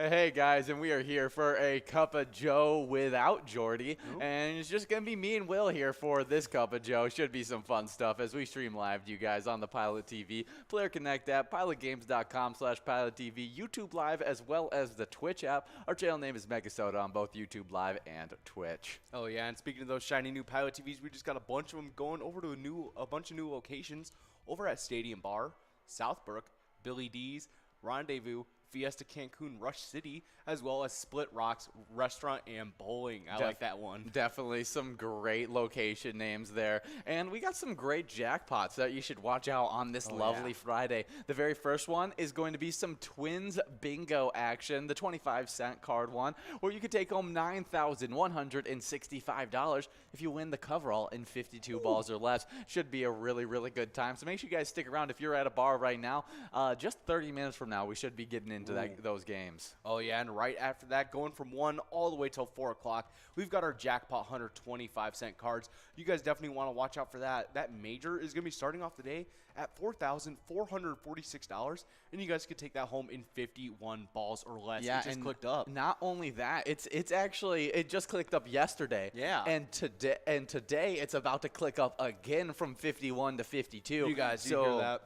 Hey guys, and we are here for a Cup of Joe without Jordy, and it's just going to be me and Will here for this Cup of Joe. Should be some fun stuff as we stream live to you guys on the Pilot TV, Player Connect app, pilotgames.com/PilotTV, YouTube Live, as well as the Twitch app. Our channel name is MegaSota on both YouTube Live and Twitch. Oh yeah, and speaking of those shiny new Pilot TVs, we just got a bunch of them going over to a bunch of new locations over at Stadium Bar, Southbrook, Billy D's, Rendezvous, Fiesta Cancun, Rush City, as well as Split Rocks Restaurant and Bowling. I like that one. Definitely some great location names there. And we got some great jackpots that you should watch out on this lovely Friday. The very first one is going to be some Twins Bingo action, the 25-cent card one, where you could take home $9,165 if you win the coverall in 52 balls or less. Should be a really, really good time. So make sure you guys stick around. If you're at a bar right now, just 30 minutes from now, we should be getting into those games. Oh yeah, and right after that, going from 1 all the way till 4 o'clock, we've got our Jackpot Hunter 25-cent cards. You guys definitely want to watch out for that. That major is going to be starting off the day at $4,446, and you guys could take that home in 51 balls or less. Yeah, it just clicked up. Not only that, it just clicked up yesterday. Yeah. And today it's about to click up again from 51 to 52. You guys, you hear that?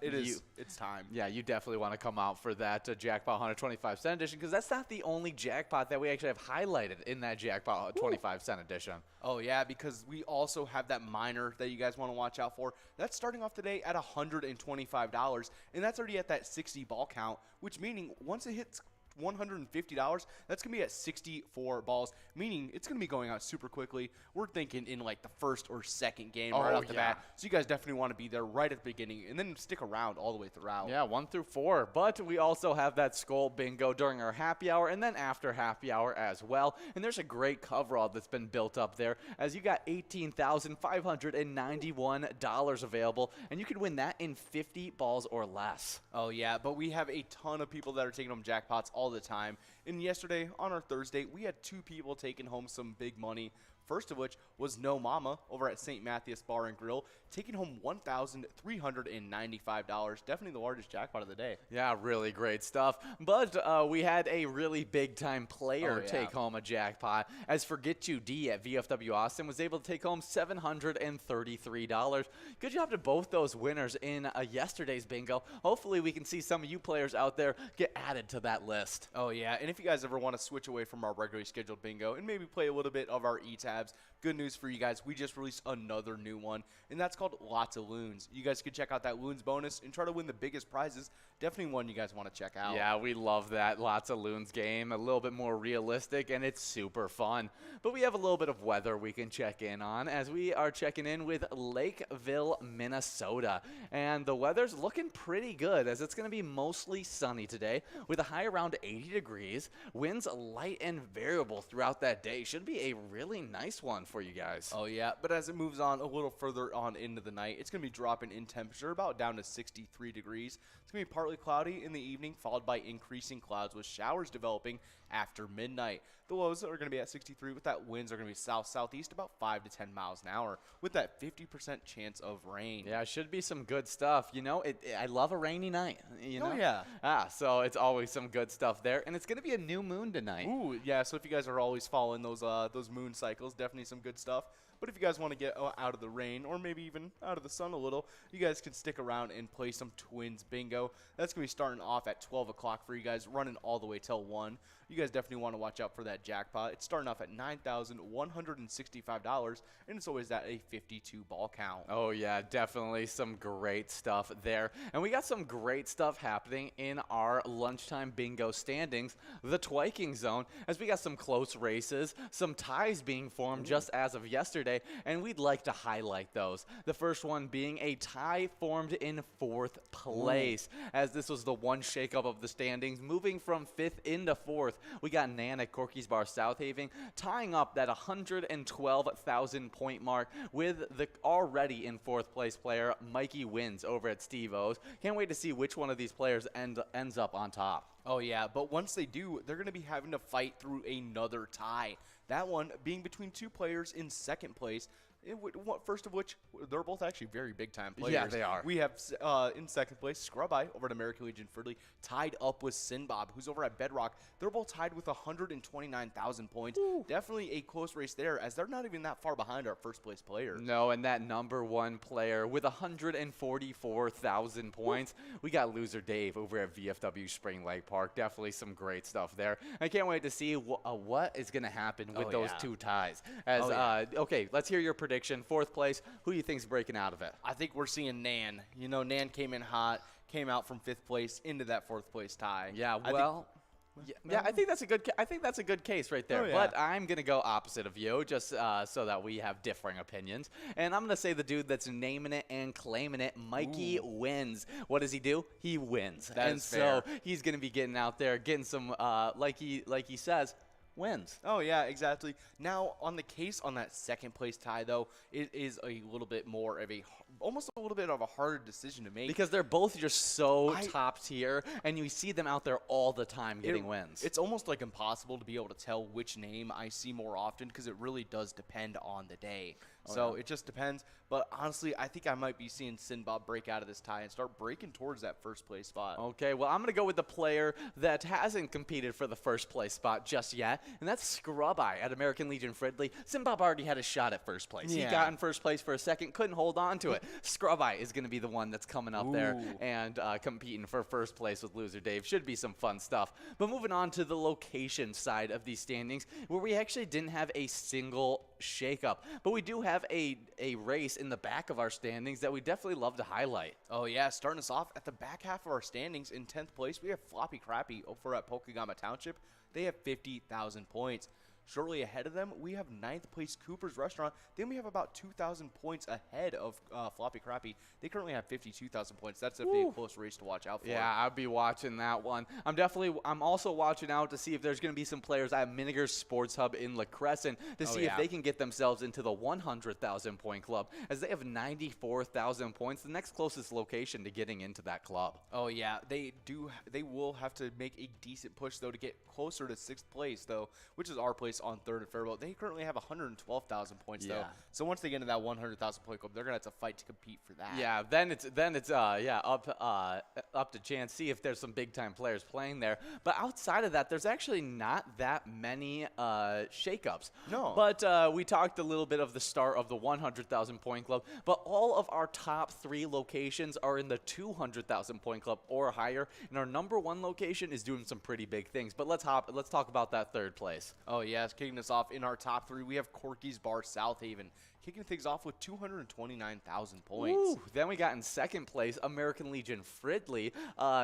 It's time. Yeah, you definitely want to come out for that Jackpot Hunter 25-cent edition, because that's not the only jackpot that we actually have highlighted in that Jackpot 25-cent edition. Oh yeah, because we also have that minor that you guys want to watch out for. That's starting off today at $125, and that's already at that 60 ball count, which meaning once it hits $150, that's going to be at 64 balls, meaning it's going to be going out super quickly. We're thinking in like the first or second game right off the bat. So you guys definitely want to be there right at the beginning and then stick around all the way throughout. Yeah, 1 through 4. But we also have that Skull Bingo during our happy hour and then after happy hour as well. And there's a great coverall that's been built up there, as you got $18,591 available, and you can win that in 50 balls or less. Oh yeah, but we have a ton of people that are taking home jackpots all the time. And yesterday, on our Thursday, we had 2 people taking home some big money. First of which was No Mama over at St. Matthias Bar and Grill, taking home $1,395. Definitely the largest jackpot of the day. Yeah, really great stuff. But we had a really big-time player take home a jackpot, as Forget You D at VFW Austin was able to take home $733. Good job to both those winners in yesterday's bingo. Hopefully we can see some of you players out there get added to that list. Oh, yeah, and if you guys ever want to switch away from our regularly scheduled bingo and maybe play a little bit of our E-Tabs, good news for you guys. We just released another new one, and that's called Lots of Loons. You guys can check out that Loons bonus and try to win the biggest prizes. Definitely one you guys want to check out. Yeah, we love that Lots of Loons game. A little bit more realistic, and it's super fun. But we have a little bit of weather we can check in on, as we are checking in with Lakeville, Minnesota. And the weather's looking pretty good, as it's going to be mostly sunny today with a high around 80 degrees. Winds light and variable throughout that day. Should be a really nice one for you guys. Oh yeah, but as it moves on a little further on into the night, it's going to be dropping in temperature about down to 63 degrees. It's going to be partly cloudy in the evening, followed by increasing clouds with showers developing after midnight. The lows are going to be at 63, with that winds are going to be south-southeast about 5 to 10 miles an hour with that 50% chance of rain. Yeah, it should be some good stuff. You know, I love a rainy night. You know? Oh yeah. So it's always some good stuff there, and it's going to be a new moon tonight. Ooh, yeah. So if you guys are always following those moon cycles, definitely some good stuff. But if you guys want to get out of the rain or maybe even out of the sun a little, you guys can stick around and play some Twins Bingo. That's going to be starting off at 12 o'clock for you guys, running all the way till 1. You guys definitely want to watch out for that jackpot. It's starting off at $9,165, and it's always at a 52 ball count. Oh, yeah, definitely some great stuff there. And we got some great stuff happening in our lunchtime bingo standings, the Twiking Zone, as we got some close races, some ties being formed just as of yesterday, and we'd like to highlight those. The first one being a tie formed in 4th place, as this was the one shakeup of the standings, moving from 5th into 4th. We got Nan at Corky's Bar Southaven tying up that 112,000 point mark with the already in 4th place player Mikey Wins over at Steve O's. Can't wait to see which one of these players ends up on top. Oh yeah, but once they do, they're going to be having to fight through another tie. That one being between 2 players in 2nd place, First of which, they're both actually very big-time players. Yeah, they are. We have, in second place, Scrub Eye over at American Legion Fridley, tied up with Sinbob, who's over at Bedrock. They're both tied with 129,000 points. Ooh. Definitely a close race there, as they're not even that far behind our first-place player. No, and that number one player with 144,000 points, we got Loser Dave over at VFW Spring Lake Park. Definitely some great stuff there. I can't wait to see what is going to happen with those two ties. Okay, let's hear your prediction. Fourth place, who do you think's breaking out of it? I think we're seeing Nan. You know, Nan came in hot, came out from 5th place into that 4th place tie. Yeah, well, I think that's a good. I think that's a good case right there. But I'm gonna go opposite of you, just so that we have differing opinions. And I'm gonna say the dude that's naming it and claiming it, Mikey wins. What does he do? He wins. So he's gonna be getting out there, getting some, like he says, wins. Oh, yeah, exactly. Now, on the case on that 2nd place tie, though, it is a little bit more of almost a little bit of a harder decision to make. Because they're both just so top tier, and you see them out there all the time getting wins. It's almost like impossible to be able to tell which name I see more often, because it really does depend on the day. It just depends. But honestly, I think I might be seeing Sinbob break out of this tie and start breaking towards that 1st place spot. Okay, well, I'm going to go with the player that hasn't competed for the 1st place spot just yet, and that's Scrub Eye at American Legion Fridley. Sinbob already had a shot at 1st place. Yeah. He got in 1st place for a second, couldn't hold on to it. Scrub Eye is going to be the one that's coming up there and competing for 1st place with Loser Dave. Should be some fun stuff. But moving on to the location side of these standings, where we actually didn't have a single shakeup, but we do have a race in the back of our standings that we definitely love to highlight. Oh, yeah. Starting us off at the back half of our standings in 10th place, we have Floppy Crappy over at Pokegama Township. They have 50,000 points. Shortly ahead of them, we have 9th place Cooper's Restaurant. Then we have about 2,000 points ahead of Floppy Crappy. They currently have 52,000 points. That's a big close race to watch out for. Yeah, I'll be watching that one. I'm also watching out to see if there's going to be some players at Miniger Sports Hub in La Crescent to see if they can get themselves into the 100,000 point club, as they have 94,000 points, the next closest location to getting into that club. Oh, yeah. They will have to make a decent push, though, to get closer to 6th place, though, which is our place on 3rd and Faribault. They currently have 112,000 points, though. So once they get into that 100,000 point club, they're gonna have to fight to compete for that. Yeah, then it's up to chance, see if there's some big time players playing there. But outside of that, there's actually not that many shakeups. No. But we talked a little bit of the start of the 100,000 point club, but all of our top 3 locations are in the 200,000 point club or higher, and our number 1 location is doing some pretty big things. But let's talk about that 3rd place. Oh, yes. Kicking us off in our top 3, we have Corky's Bar South Haven, kicking things off with 229,000 points. Ooh, then we got in 2nd place American Legion Fridley,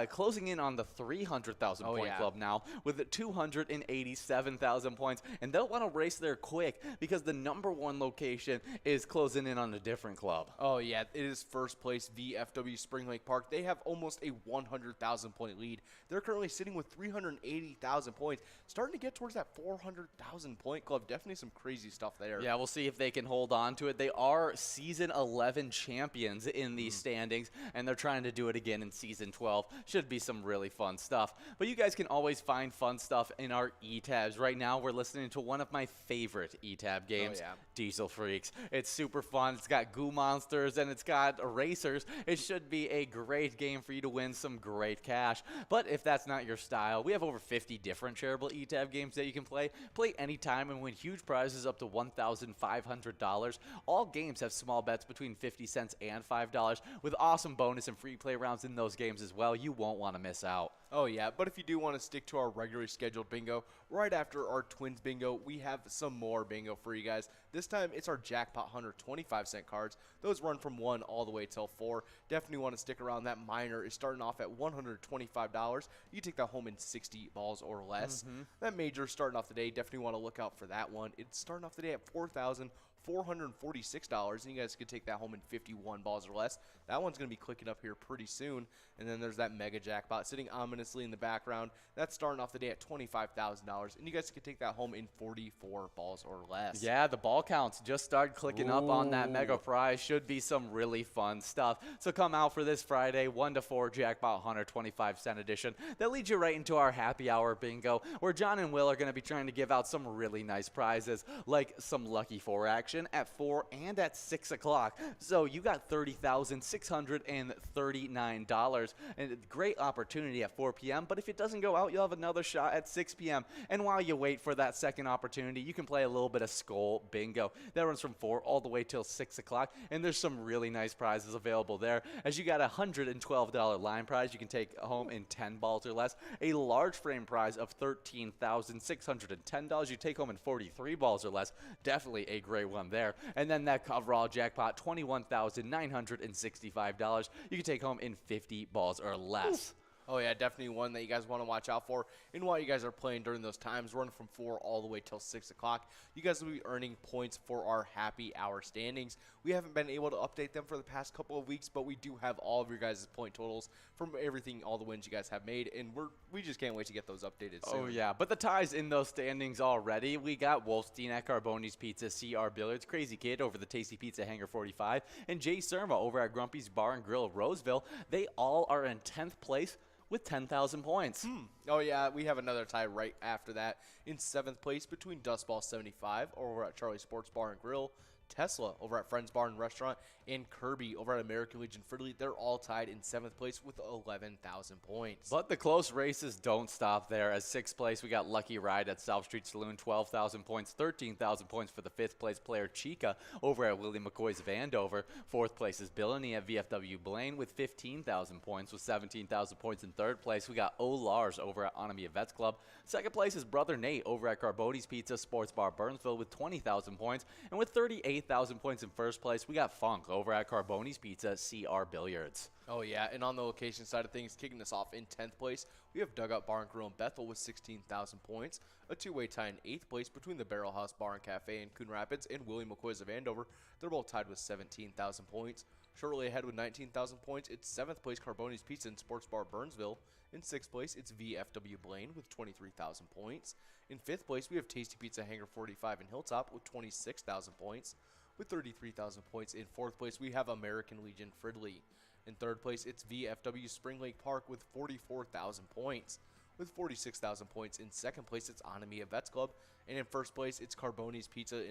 closing in on the 300,000 point club now with 287,000 points, and they'll want to race there quick because the number 1 location is closing in on a different club. Oh, yeah. It is 1st place VFW Spring Lake Park. They have almost a 100,000 point lead. They're currently sitting with 380,000 points, starting to get towards that 400,000 point club. Definitely some crazy stuff there. Yeah, we'll see if they can hold on to it. They are season 11 champions in these standings, and they're trying to do it again in season 12. Should be some really fun stuff. But you guys can always find fun stuff in our E-tabs. Right now, we're listening to one of my favorite E-tab games, Diesel Freaks. It's super fun. It's got goo monsters, and it's got racers. It should be a great game for you to win some great cash. But if that's not your style, we have over 50 different shareable E-tab games that you can play. Play anytime and win huge prizes up to $1,500. All games have small bets between 50 cents and $5 with awesome bonus and free play rounds in those games as well. You won't want to miss out. Oh, yeah, but if you do want to stick to our regularly scheduled bingo, right after our Twins bingo, we have some more bingo for you guys. This time, it's our Jackpot Hunter 25-cent cards. Those run from 1 all the way till 4. Definitely want to stick around. That minor is starting off at $125. You take that home in 60 balls or less. That major starting off the day, definitely want to look out for that one. It's starting off the day at $4,446, and you guys could take that home in 51 balls or less. That one's going to be clicking up here pretty soon. And then there's that mega jackpot sitting ominously in the background. That's starting off the day at $25,000, and you guys could take that home in 44 balls or less. Yeah, the ball counts just started clicking up on that mega prize. Should be some really fun stuff. So come out for this Friday, 1 to 4 Jackpot Hunter 25-cent edition. That leads you right into our happy hour bingo, where John and Will are going to be trying to give out some really nice prizes, like some Lucky 4 action action at 4 and at 6 o'clock. So you got $30,639. And a great opportunity at 4 p.m. But if it doesn't go out, you'll have another shot at 6 p.m. And while you wait for that second opportunity, you can play a little bit of Skull Bingo. That runs from 4 all the way till 6 o'clock. And there's some really nice prizes available there, as you got a $112 line prize you can take home in 10 balls or less, a large frame prize of $13,610 you take home in 43 balls or less. Definitely a great one there. And then that coverall jackpot, $21,965 you can take home in 50 balls or less. Oh, yeah, definitely one that you guys want to watch out for. And while you guys are playing during those times, running from 4 all the way till 6 o'clock, you guys will be earning points for our happy hour standings. We haven't been able to update them for the past couple of weeks, but we do have all of your guys' point totals from everything, all the wins you guys have made, and we just can't wait to get those updated soon. Oh, yeah, but the ties in those standings already. We got Wolfstein at Carboni's Pizza, CR Billiards, Crazy Kid over the Tasty Pizza Hangar 45, and Jay Surma over at Grumpy's Bar and Grill, Roseville. They all are in 10th place with 10,000 points. Oh, yeah, we have another tie right after that in 7th place between Dustball 75 over at Charlie Sports Bar and Grill, Tesla over at Friends Bar and Restaurant, and Kirby over at American Legion Fridley. They're all tied in 7th place with 11,000 points. But the close races don't stop there. As 6th place, we got Lucky Ride at South Street Saloon, 12,000 points, 13,000 points for the 5th place player Chica over at Willie McCoy's of Andover. 4th place is Billany at VFW Blaine with 15,000 points, with 17,000 points in 3rd place. We got O. Lars over at Onamia Vets Club. 2nd place is Brother Nate over at Carboni's Pizza Sports Bar Burnsville with 20,000 points. And with 38,000 points in 1st place, we got Funk over at Carboni's Pizza CR Billiards. Oh, yeah, and on the location side of things, kicking us off in 10th place, we have Dugout Bar and Grill in Bethel with 16,000 points. A two-way tie in 8th place between the Barrel House Bar and Cafe in Coon Rapids and Willie McCoy's of Andover. They're both tied with 17,000 points. Shortly ahead with 19,000 points, it's 7th place Carboni's Pizza and Sports Bar Burnsville. In 6th place, it's VFW Blaine with 23,000 points. In 5th place, we have Tasty Pizza Hangar 45 in Hilltop with 26,000 points. With 33,000 points in 4th place, we have American Legion Fridley. In 3rd place, it's VFW Spring Lake Park with 44,000 points. With 46,000 points in 2nd place, it's Onamia Vets Club. And in 1st place, it's Carboni's Pizza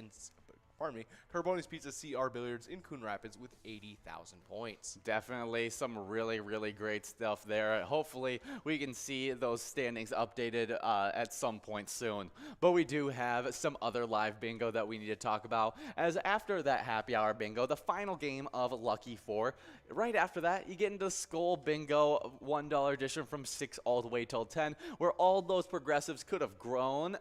CR Billiards in Coon Rapids with 80,000 points. Definitely some really, really great stuff there. Hopefully, we can see those standings updated at some point soon. But we do have some other live bingo that we need to talk about. As after that happy hour bingo, the final game of Lucky 4, right after that, you get into Skull Bingo $1 edition from 6 all the way till 10, where all those progressives could have grown.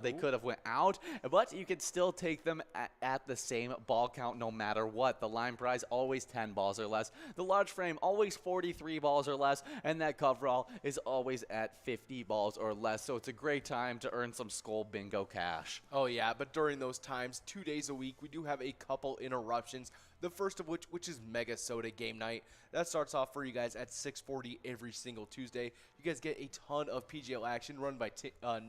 They could have went out, but you could still take them at the same ball count no matter what. The line prize always 10 balls or less. The large frame always 43 balls or less, and that coverall is always at 50 balls or less. So it's a great time to earn some Skull Bingo cash. Oh, yeah, but during those times, 2 days a week, we do have a couple interruptions. The first of which is MegaSota game night. That starts off for you guys at 6:40 every single Tuesday. You guys get a ton of PGL action run by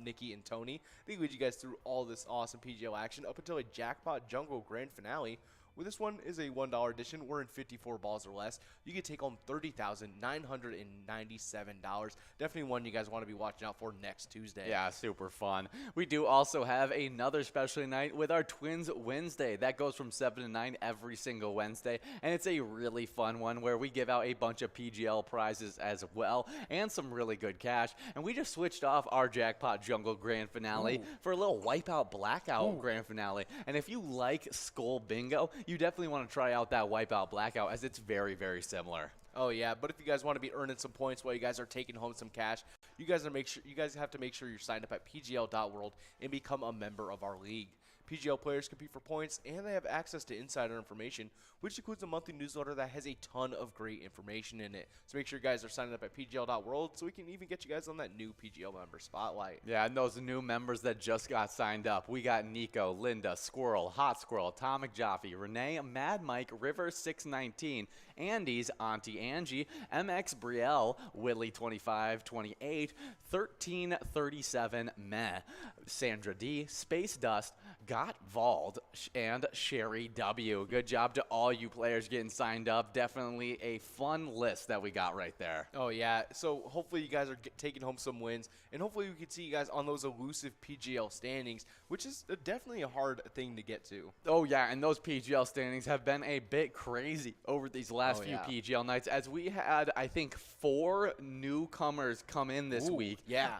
Nikki and Tony. They lead you guys through all this awesome PGL action up until a Jackpot Jungle Grand Finale. Well, this one is a $1 edition. We're in 54 balls or less. You can take home $30,997. Definitely one you guys want to be watching out for next Tuesday. Yeah, super fun. We do also have another special night with our Twins Wednesday. That goes from 7 to 9 every single Wednesday, and it's a really fun one where we give out a bunch of PGL prizes as well and some really good cash. And we just switched off our Jackpot Jungle Grand Finale for a little Wipeout Blackout Grand Finale. And if you like Skull Bingo, you definitely want to try out that Wipeout Blackout, as it's very, very similar. Oh, yeah, but if you guys want to be earning some points while you guys are taking home some cash, you guys have to make sure you're signed up at pgl.world and become a member of our league. PGL players compete for points, and they have access to insider information, which includes a monthly newsletter that has a ton of great information in it. So make sure you guys are signing up at pgl.world so we can even get you guys on that new PGL member spotlight. Yeah, and those new members that just got signed up, we got Nico, Linda, Squirrel, Hot Squirrel, Atomic Jaffe, Renee, Mad Mike, River 619, Andy's, Auntie Angie, MX Brielle, Willie 2528, 1337 Meh, Sandra D, Space Dust, got Vald and Sherry W. Good job to all you players getting signed up. Definitely a fun list that we got right there. Oh, yeah. So hopefully you guys are taking home some wins, and hopefully we can see you guys on those elusive PGL standings, which is definitely a hard thing to get to. Oh, yeah, and those PGL standings have been a bit crazy over these last few yeah. PGL nights, as we had, I think, 4 newcomers come in this week. Yeah.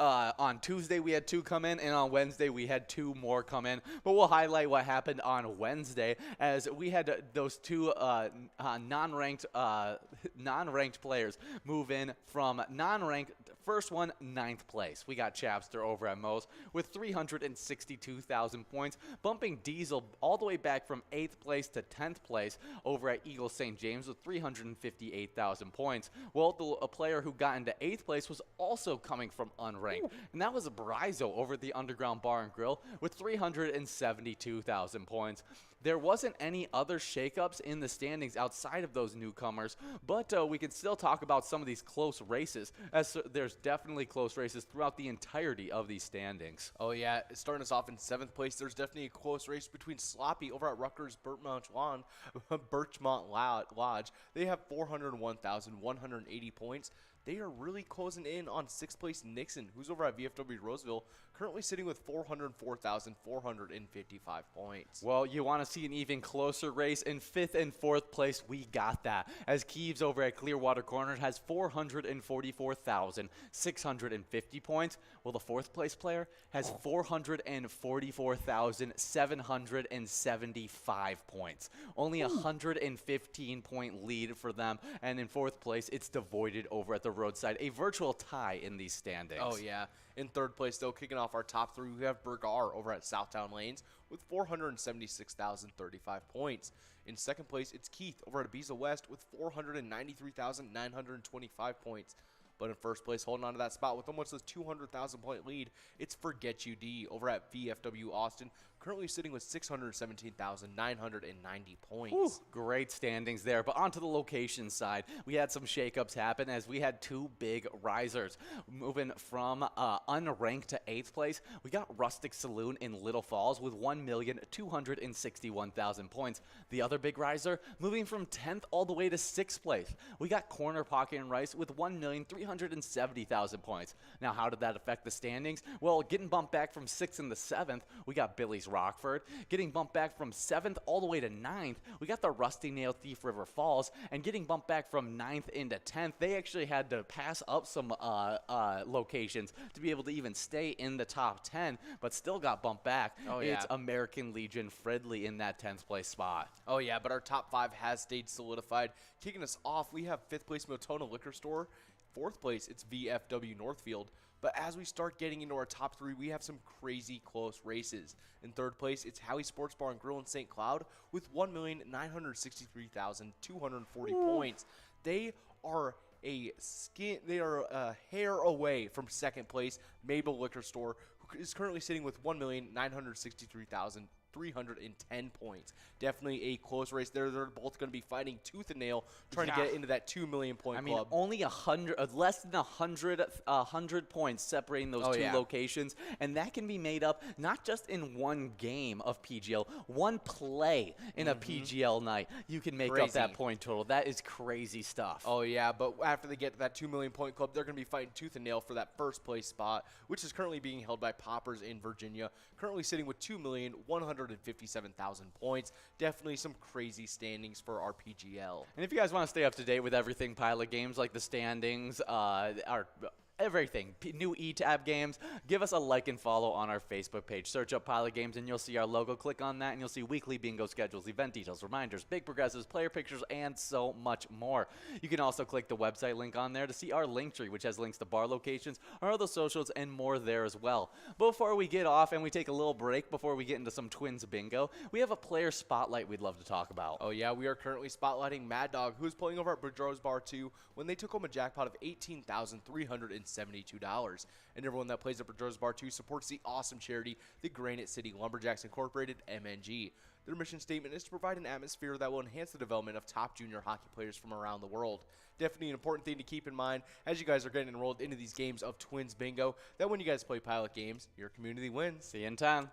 On Tuesday, we had 2 come in, and on Wednesday, we had 2 more come in. But we'll highlight what happened on Wednesday, as we had those 2 non-ranked players move in from non-ranked. First one, 9th place. We got Chapster over at Moe's with 362,000 points, bumping Diesel all the way back from 8th place to 10th place over at Eagle St. James with 358,000 points. Well, a player who got into 8th place was also coming from unranked, and that was Brizo over at the Underground Bar and Grill with 372,000 points. There wasn't any other shakeups in the standings outside of those newcomers, but we can still talk about some of these close races, as there's definitely close races throughout the entirety of these standings. Oh, yeah. Starting us off in 7th place, there's definitely a close race between Sloppy over at Rutgers Birchmont Lodge. They have 401,180 points. They are really closing in on 6th place Nixon, who's over at VFW Roseville, currently sitting with 404,455 points. Well, you want to see an even closer race in 5th and 4th place. We got that, as Keeves over at Clearwater Corner has 444,650 points. Well, the 4th place player has 444,775 points. Only a 115-point lead for them. And in 4th place, it's devoided over at the roadside. A virtual tie in these standings. Oh, yeah. In 3rd place, though, kicking off our top 3, we have Bergar over at Southtown Lanes with 476,035 points. In 2nd place, it's Keith over at Ibiza West with 493,925 points. But in 1st place, holding on to that spot with almost a 200,000-point lead, it's Forget You D over at VFW Austin, currently sitting with 617,990 points. Ooh, great standings there. But onto the location side, we had some shakeups happen, as we had 2 big risers. Moving from unranked to 8th place, we got Rustic Saloon in Little Falls with 1,261,000 points. The other big riser, moving from 10th all the way to 6th place, we got Corner Pocket and Rice with 1,370,000 points. Now, how did that affect the standings? Well, getting bumped back from 6th into 7th, we got Billy's Rockford. Getting bumped back from 7th all the way to 9th, we got the Rusty Nail Thief River Falls. And getting bumped back from 9th into 10th, they actually had to pass up some locations to be able to even stay in the top 10, but still got bumped back. Oh, yeah. It's American Legion Fridley in that 10th place spot. Oh, yeah, but our top 5 has stayed solidified. Kicking us off, we have 5th place Motona Liquor Store. 4th place, it's VFW Northfield. But as we start getting into our top 3, we have some crazy close races. In 3rd place, it's Howie Sports Bar and Grill in St. Cloud with 1,963,240 points. They are a hair away from 2nd place, Mabel Liquor Store, who is currently sitting with 1,963,310 points. Definitely a close race there. They're both going to be fighting tooth and nail, trying to get into that 2 million point club. I mean, only less than 100 points separating those two locations, and that can be made up not just in one game of PGL, one play in a PGL night. You can make up that point total. That is crazy stuff. Oh, yeah, but after they get to that 2 million point club, they're going to be fighting tooth and nail for that 1st place spot, which is currently being held by Poppers in Virginia, currently sitting with 2,157,000 points. Definitely some crazy standings for our PGL. And if you guys want to stay up to date with everything Pilot Games, like the standings, everything, new E-Tab games, give us a like and follow on our Facebook page. Search up Pilot Games and you'll see our logo. Click on that and you'll see weekly bingo schedules, event details, reminders, big progressives, player pictures, and so much more. You can also click the website link on there to see our link tree, which has links to bar locations, our other socials, and more there as well. Before we get off and we take a little break before we get into some Twins bingo, we have a player spotlight we'd love to talk about. Oh, yeah, we are currently spotlighting Mad Dog, who's playing over at Boudreaux's Bar 2 when they took home a jackpot of $18,372. And everyone that plays at Boudreaux's Bar 2 supports the awesome charity, the Granite City Lumberjacks Incorporated, MNG. Their mission statement is to provide an atmosphere that will enhance the development of top junior hockey players from around the world. Definitely an important thing to keep in mind as you guys are getting enrolled into these games of Twins Bingo, that when you guys play Pilot Games, your community wins. See you in town.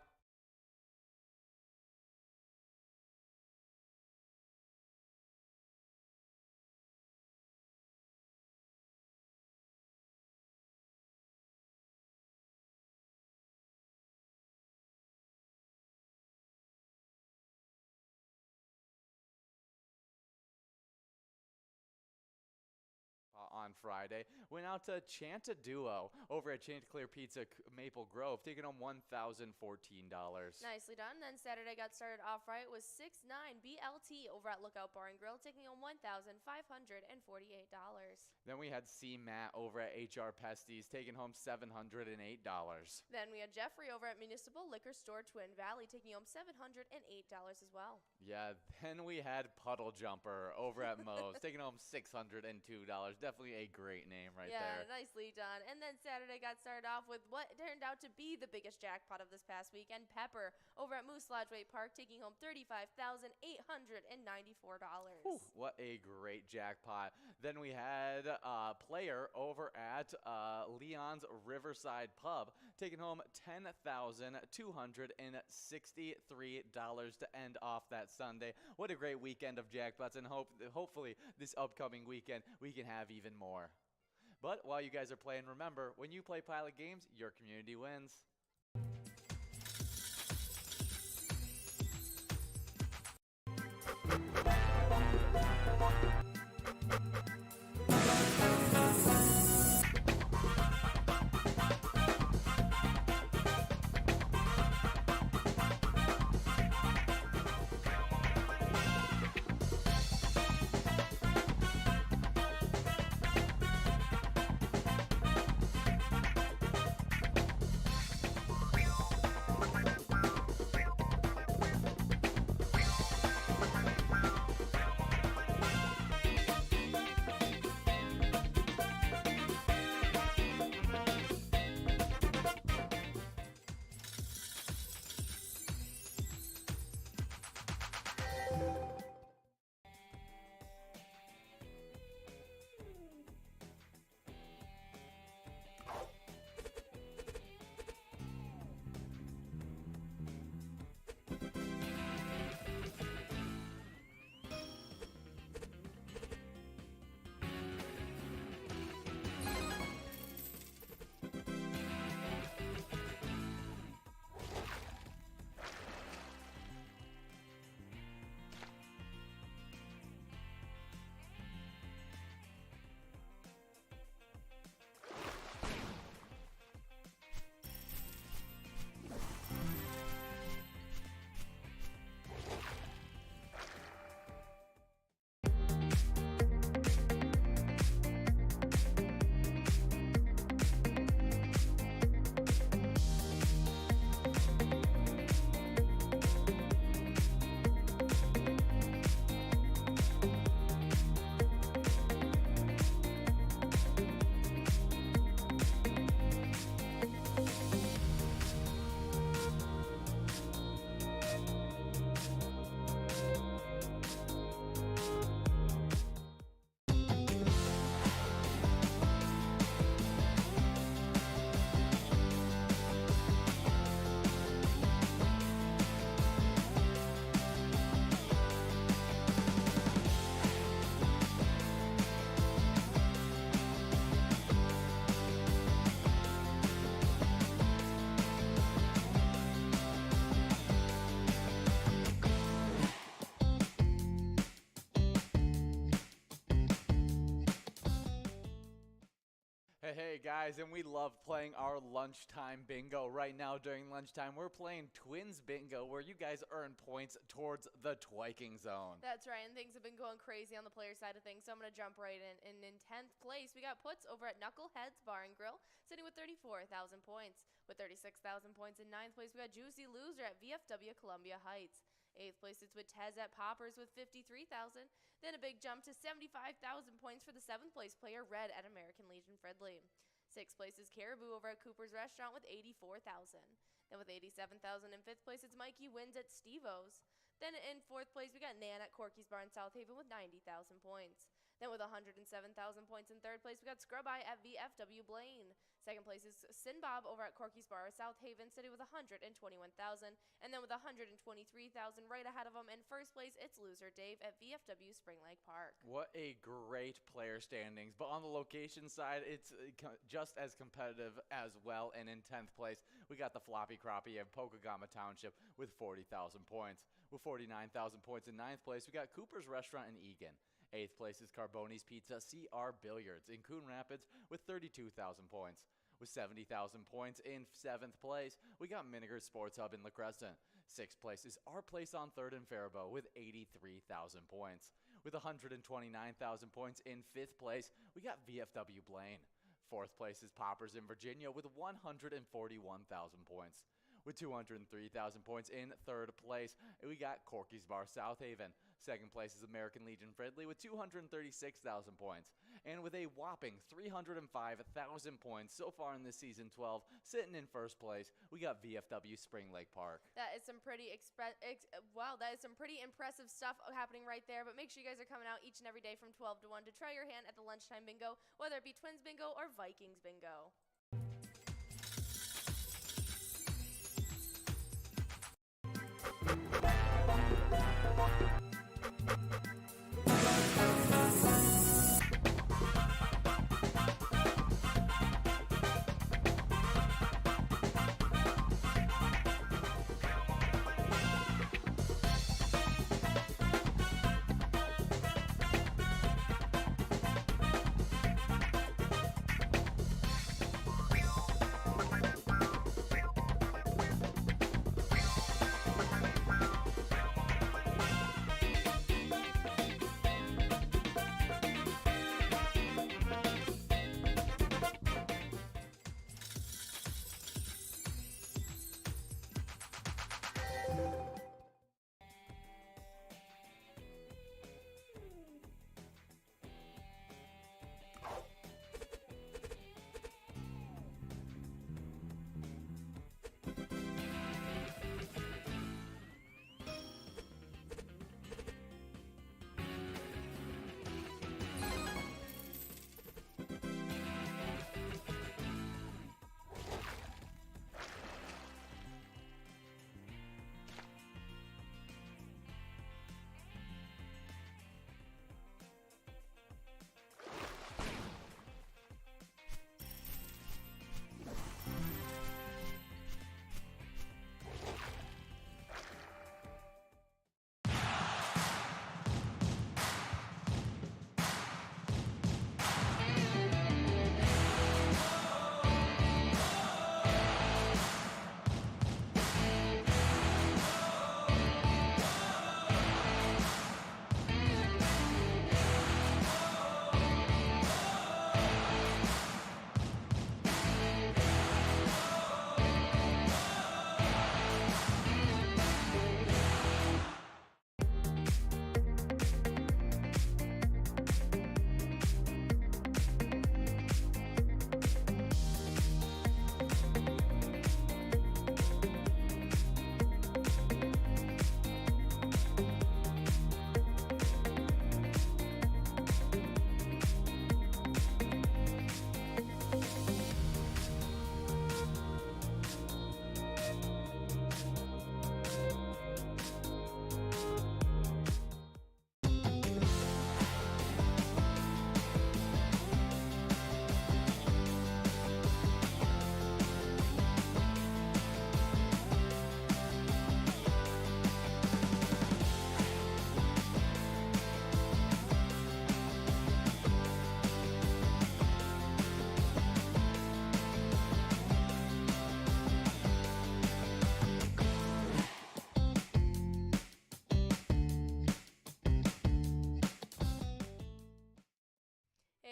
on Friday went out to Chantaduo over at Chanticleer Pizza Maple Grove, taking home $1,014. Nicely done. Then Saturday got started off right with 6-9 BLT over at Lookout Bar and Grill, taking home $1,548. Then we had C. Matt over at HR Pesties, taking home $708. Then we had Jeffrey over at Municipal Liquor Store Twin Valley, taking home $708 as well. Yeah, then we had Puddle Jumper over at Moe's, taking home $602. Definitely a great name right Yeah, there. nicely done. And then Saturday got started off with what turned out to be the biggest jackpot of this past weekend, Pepper over at Moose Lodgeway Park, taking home $35,894. Whew, what a great jackpot. Then we had Player over at Leon's Riverside Pub, taking home $10,263 to end off that Sunday. What a great weekend of jackpots, and hopefully this upcoming weekend we can have even more. But while you guys are playing, remember, when you play Pilot Games, your community wins. Hey guys, and we love playing our lunchtime bingo. Right now during lunchtime, we're playing Twins Bingo, where you guys earn points towards the twiking zone. That's right, and things have been going crazy on the player side of things, so I'm going to jump right in. And in 10th place, we got Puts over at Knuckleheads Bar and Grill, sitting with 34,000 points. With 36,000 points in 9th place, we got Juicy Loser at VFW Columbia Heights. 8th place, it's with Tez at Poppers with 53,000. Then a big jump to 75,000 points for the 7th place player, Red at American Legion Fridley. 6th place is Caribou over at Cooper's Restaurant with 84,000. Then with 87,000 in 5th place, it's Mikey Wins at Steve-O's. Then in 4th place, we got Nan at Corky's Bar in South Haven with 90,000 points. Then with 107,000 points in 3rd place, we got Scrub Eye at VFW Blaine. 2nd place is Sin Bob over at Corky's Bar in South Haven City with 121,000. And then with 123,000 right ahead of him in 1st place, it's Loser Dave at VFW Spring Lake Park. What a great player standings. But on the location side, it's just as competitive as well. And in 10th place, we got the Floppy Crappie of Pokegama Township with 40,000 points. With 49,000 points in 9th place, we got Cooper's Restaurant in Egan. 8th place is Carboni's Pizza CR Billiards in Coon Rapids with 32,000 points. With 70,000 points in 7th place, we got Miniger Sports Hub in La Crescent. 6th place is Our Place on 3rd in Faribault with 83,000 points. With 129,000 points in 5th place, we got VFW Blaine. 4th place is Poppers in Virginia with 141,000 points. With 203,000 points in 3rd place, we got Corky's Bar South Haven. 2nd place is American Legion Fridley with 236,000 points. And with a whopping 305,000 points so far in this season 12, sitting in 1st place, we got VFW Spring Lake Park. That is some pretty that is some pretty impressive stuff happening right there. But make sure you guys are coming out each and every day from 12 to 1 to try your hand at the lunchtime bingo, whether it be Twins Bingo or Vikings Bingo.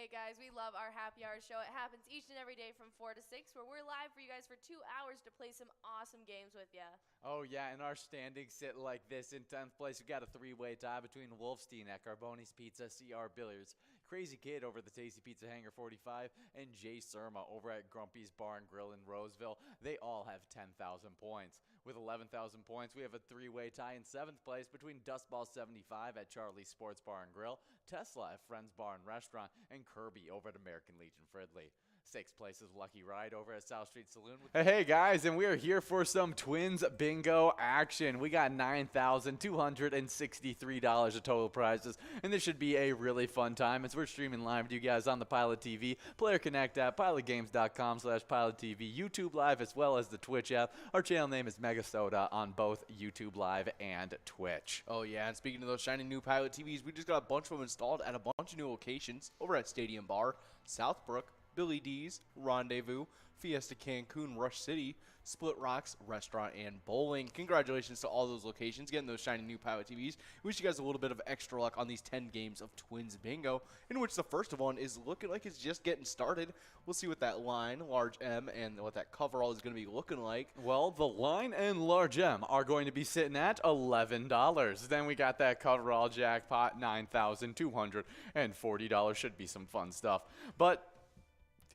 Hey guys, we love our happy hour show. It happens each and every day from 4 to 6, where we're live for you guys for 2 hours to play some awesome games with ya. Oh yeah, and our standings sit like this. In 10th place, we got a 3-way tie between Wolfstein at Carboni's Pizza CR Billiards, Crazy Kid over the Tasty Pizza Hangar 45, and Jay Surma over at Grumpy's Bar and Grill in Roseville. They all have 10,000 points. With 11,000 points, we have a 3-way tie in 7th place between Dustball 75 at Charlie's Sports Bar and Grill, Tesla at Friends Bar and Restaurant, and Kirby over at American Legion Fridley. Sixth place is Lucky Ride over at South Street Saloon. Hey guys, and we are here for some Twins Bingo action. We got $9,263 of total prizes, and this should be a really fun time as we're streaming live to you guys on the Pilot TV, Player Connect app, pilotgames.com/PilotTV, YouTube Live, as well as the Twitch app. Our channel name is MegaSota on both YouTube Live and Twitch. Oh, yeah, and speaking of those shiny new Pilot TVs, we just got a bunch of them installed at a bunch of new locations over at Stadium Bar, Southbrook, Billy D's, Rendezvous, Fiesta Cancun, Rush City, Split Rocks, Restaurant, and Bowling. Congratulations to all those locations getting those shiny new Pilot TVs. We wish you guys a little bit of extra luck on these 10 games of Twins Bingo, in which the first one is looking like it's just getting started. We'll see what that line, large M, and what that coverall is going to be looking like. Well, the line and large M are going to be sitting at $11. Then we got that coverall jackpot, $9,240. Should be some fun stuff. But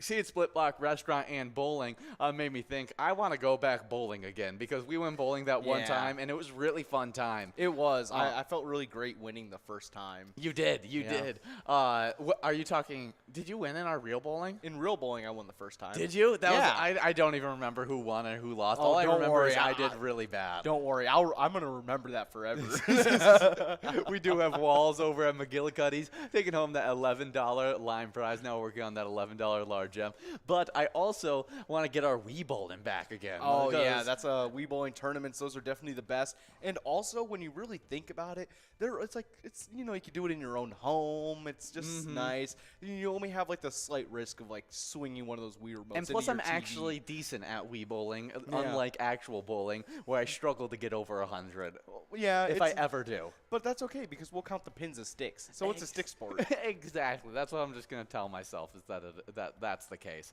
see, it's Split Block, Restaurant, and Bowling made me think I want to go back bowling again because we went bowling that one time, and it was really fun time. It was. I felt really great winning the first time. You did. You did. Are you talking – did you win in our real bowling? In real bowling, I won the first time. Did you? I don't even remember who won and who lost. All I remember is I did really bad. Don't worry. I'm going to remember that forever. We do have Walls over at McGillicuddy's taking home that $11 line prize. Now we're working on that $11 large gem. But I also want to get our Wii Bowling back again. Oh, yeah. That's Wii Bowling tournaments. Those are definitely the best. And also, when you really think about it, you can do it in your own home. It's just nice. You only have like the slight risk of like swinging one of those Wii remotes. And plus, I'm TV. actually decent at Wii Bowling, unlike actual bowling, where I struggle to get over 100. Yeah, if I ever do. But that's okay because we'll count the pins as sticks. So it's a stick sport. Exactly. That's what I'm just going to tell myself is that's the case.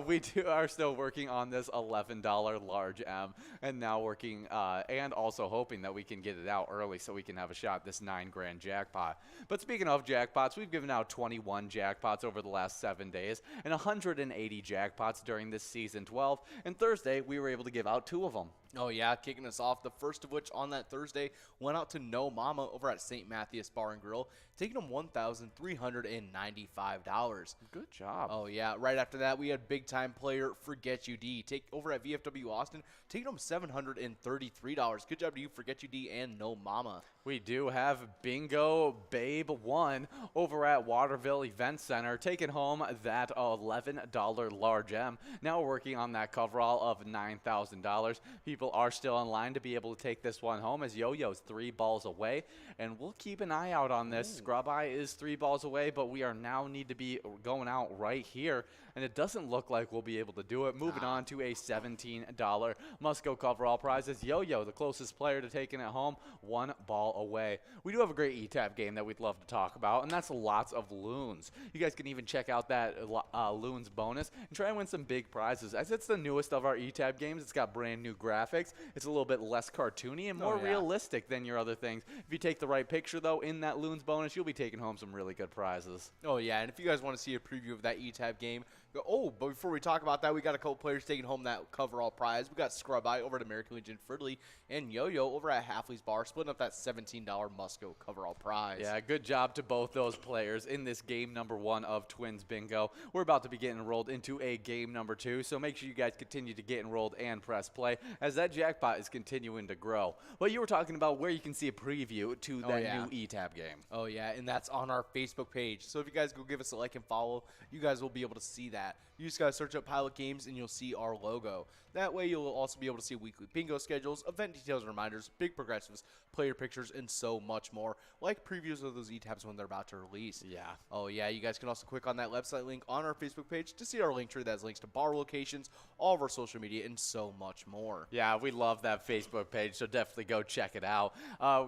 We are still working on this $11 large M, and now working and also hoping that we can get it out early so we can have a shot at this $9,000 jackpot. But speaking of jackpots, we've given out 21 jackpots over the last 7 days and 180 jackpots during this season 12. And Thursday, we were able to give out 2 of them. Oh, yeah, kicking us off. The first of which on that Thursday went out to No Mama over at St. Matthias Bar and Grill, taking them $1,395. Good job. Oh, yeah. Right after that, we had big-time player Forget You D take over at VFW Austin, taking them $733. Good job to you, Forget You D and No Mama. We do have Bingo Babe 1 over at Waterville Event Center, taking home that $11 large M. Now we're working on that coverall of $9,000. People are still in line to be able to take this one home as Yo-Yo's 3 balls away. And we'll keep an eye out on this. Scrub Eye is 3 balls away, but we are now need to be going out right here. And it doesn't look like we'll be able to do it. Moving on to a $17 Musco coverall prize is Yo-Yo, the closest player to taking it home, 1 ball away. We do have a great E-Tab game that we'd love to talk about, and that's lots of Loons. You guys can even check out that Loons bonus and try and win some big prizes. As it's the newest of our E-Tab games, it's got brand new graphics. It's a little bit less cartoony and more realistic than your other things. If you take the right picture, though, in that Loons bonus, you'll be taking home some really good prizes. Oh, yeah, and if you guys want to see a preview of that E-Tab game, but before we talk about that, we got a couple players taking home that coverall prize. We got Scrub Eye over at American Legion Fridley and Yo-Yo over at Halfley's Bar, splitting up that $17 Musco coverall prize. Yeah, good job to both those players in this game number 1 of Twins Bingo. We're about to be getting enrolled into a game number 2, so make sure you guys continue to get enrolled and press play as that jackpot is continuing to grow. Well, you were talking about where you can see a preview to that new E-Tab game. Oh, yeah, and that's on our Facebook page. So if you guys go give us a like and follow, you guys will be able to see that. You just got to search up Pilot Games and you'll see our logo. That way you'll also be able to see weekly bingo schedules, event details and reminders, big progressives, player pictures, and so much more, like previews of those E-Tabs when they're about to release. Yeah. Oh, yeah. You guys can also click on that website link on our Facebook page to see our link tree that has links to bar locations, all of our social media, and so much more. Yeah, we love that Facebook page, so definitely go check it out.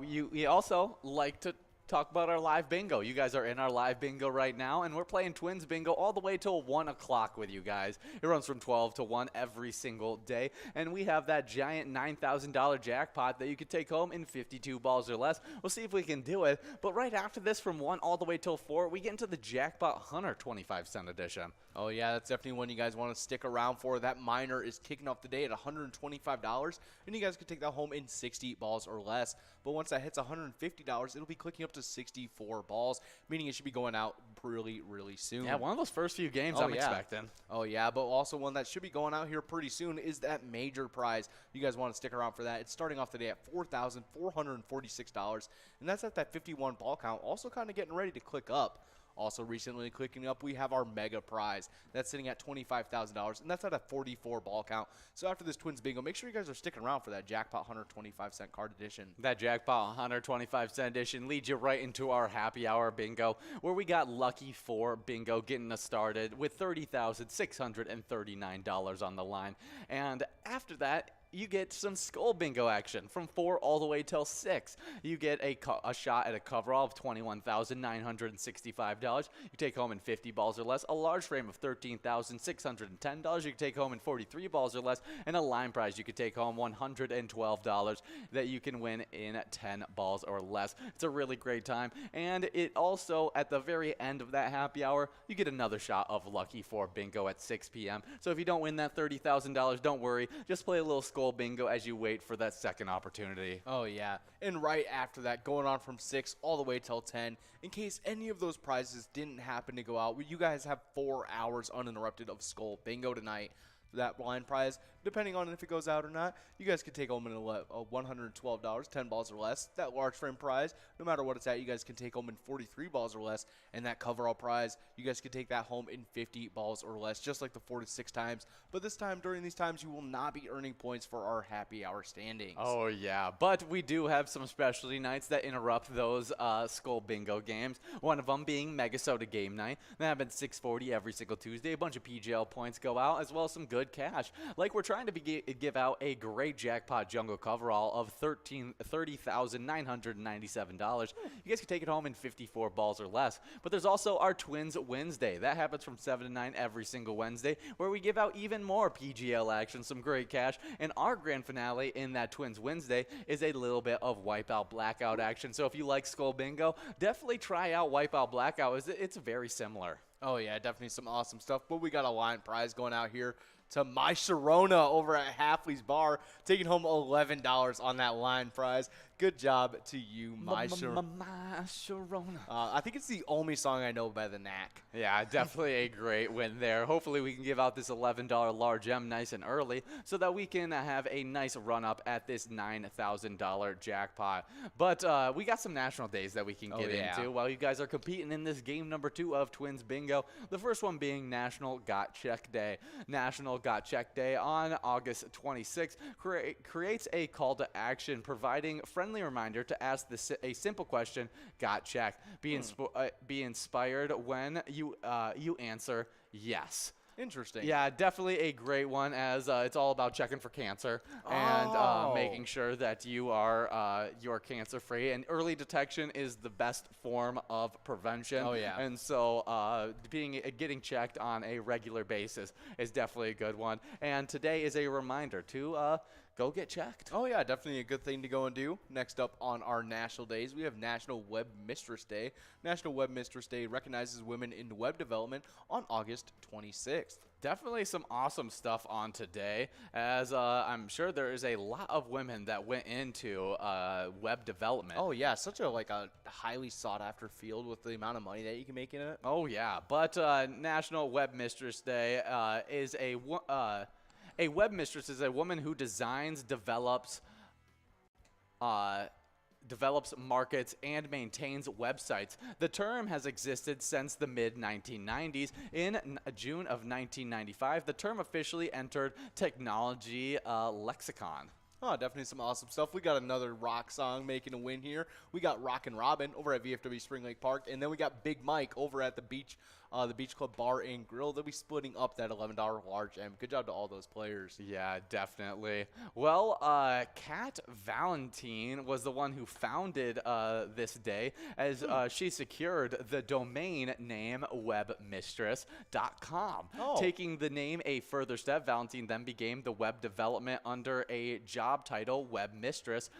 We also like to talk about our live bingo. You guys are in our live bingo right now, and we're playing Twins Bingo all the way till 1 o'clock with you guys. It runs from 12 to 1 every single day, and we have that giant $9,000 jackpot that you could take home in 52 balls or less. We'll see if we can do it, but right after this, from 1 all the way till 4, we get into the Jackpot Hunter 25-cent edition. Oh, yeah, that's definitely one you guys want to stick around for. That minor is kicking off the day at $125, and you guys can take that home in 60 balls or less. But once that hits $150, it'll be clicking up to to 64 balls, meaning it should be going out really, really soon. Yeah, one of those first few games Oh, I'm yeah. expecting. Oh, yeah, but also one that should be going out here pretty soon is that major prize. You guys want to stick around for that. It's starting off today at $4,446, and that's at that 51 ball count. Also kind of getting ready to click up. Also recently clicking up, we have our mega prize. That's sitting at $25,000, and that's at a 44 ball count. So after this Twins Bingo, make sure you guys are sticking around for that Jackpot 125-cent card edition. That Jackpot 125-cent edition leads you right into our happy hour bingo, where we got Lucky 4 bingo getting us started with $30,639 on the line. And after that, you get some skull bingo action from 4 all the way till 6. You get a shot at a coverall of $21,965. You take home in 50 balls or less. A large frame of $13,610. You can take home in 43 balls or less. And a line prize you could take home $112 that you can win in 10 balls or less. It's a really great time. And it also, at the very end of that happy hour, you get another shot of Lucky 4 bingo at 6 p.m. So if you don't win that $30,000, don't worry. Just play a little skull bingo as you wait for that second opportunity. Oh, yeah. And right after that, going on from 6 all the way till 10, in case any of those prizes didn't happen to go out, you guys have 4 hours uninterrupted of skull bingo tonight. That line prize, depending on if it goes out or not, you guys could take home in $112, 10 balls or less. That large frame prize, no matter what it's at, you guys can take home in 43 balls or less. And that coverall prize, you guys can take that home in 50 balls or less, just like the 4 to 6 times. But this time, during these times, you will not be earning points for our happy hour standings. Oh, yeah. But we do have some specialty nights that interrupt those skull bingo games. One of them being MegaSota game night. That happens 6:40 every single Tuesday. A bunch of PGL points go out, as well as some good cash. Like we're trying to give out a great jackpot jungle coverall of $30,997. You guys can take it home in 54 balls or less. But there's also our TwinsWinsDay. That happens from 7 to 9 every single Wednesday, where we give out even more PGL action, some great cash. And our grand finale in that TwinsWinsDay is a little bit of Wipeout Blackout action. So if you like Skull Bingo, definitely try out Wipeout Blackout. It's very similar. Oh, yeah, definitely some awesome stuff. But we got a line prize going out here to My Sharona over at Hafley's Bar, taking home $11 on that line prize. Good job to you, My Sharona. My Sharona. I think it's the only song I know by the Knack. Yeah, definitely a great win there. Hopefully we can give out this $11 large M nice and early so that we can have a nice run-up at this $9,000 jackpot. But we got some national days that we can get into while you guys are competing in this game number 2 of Twins Bingo. The first one being National Got Check Day. National Got Check Day on August 26th creates a call to action providing friendly reminder to ask a simple question, got check. Be inspired when you answer yes. Interesting. Yeah, definitely a great one, as it's all about checking for cancer and making sure that you're cancer free. And early detection is the best form of prevention. Oh, yeah. And so getting checked on a regular basis is definitely a good one. And today is a reminder to go get checked. Oh, yeah, definitely a good thing to go and do. Next up on our national days, we have National Web Mistress Day. National Web Mistress Day recognizes women in web development on August 26th. Definitely some awesome stuff on today, as I'm sure there is a lot of women that went into web development. Oh, yeah, such a highly sought-after field with the amount of money that you can make in it. Oh, yeah, but National Web Mistress Day is a web mistress is a woman who designs, develops, markets, and maintains websites. The term has existed since the mid-1990s. In June of 1995, the term officially entered technology lexicon. Oh, definitely some awesome stuff. We got another rock song making a win here. We got Rockin' Robin over at VFW Spring Lake Park, and then we got Big Mike over at the Beach Club Bar and Grill. They'll be splitting up that $11 large M. Good job to all those players. Yeah, definitely. Well, Kat Valentine was the one who founded this day, as she secured the domain name webmistress.com. Taking the name a further step, Valentine then began the web development under a job title, Web Mistress.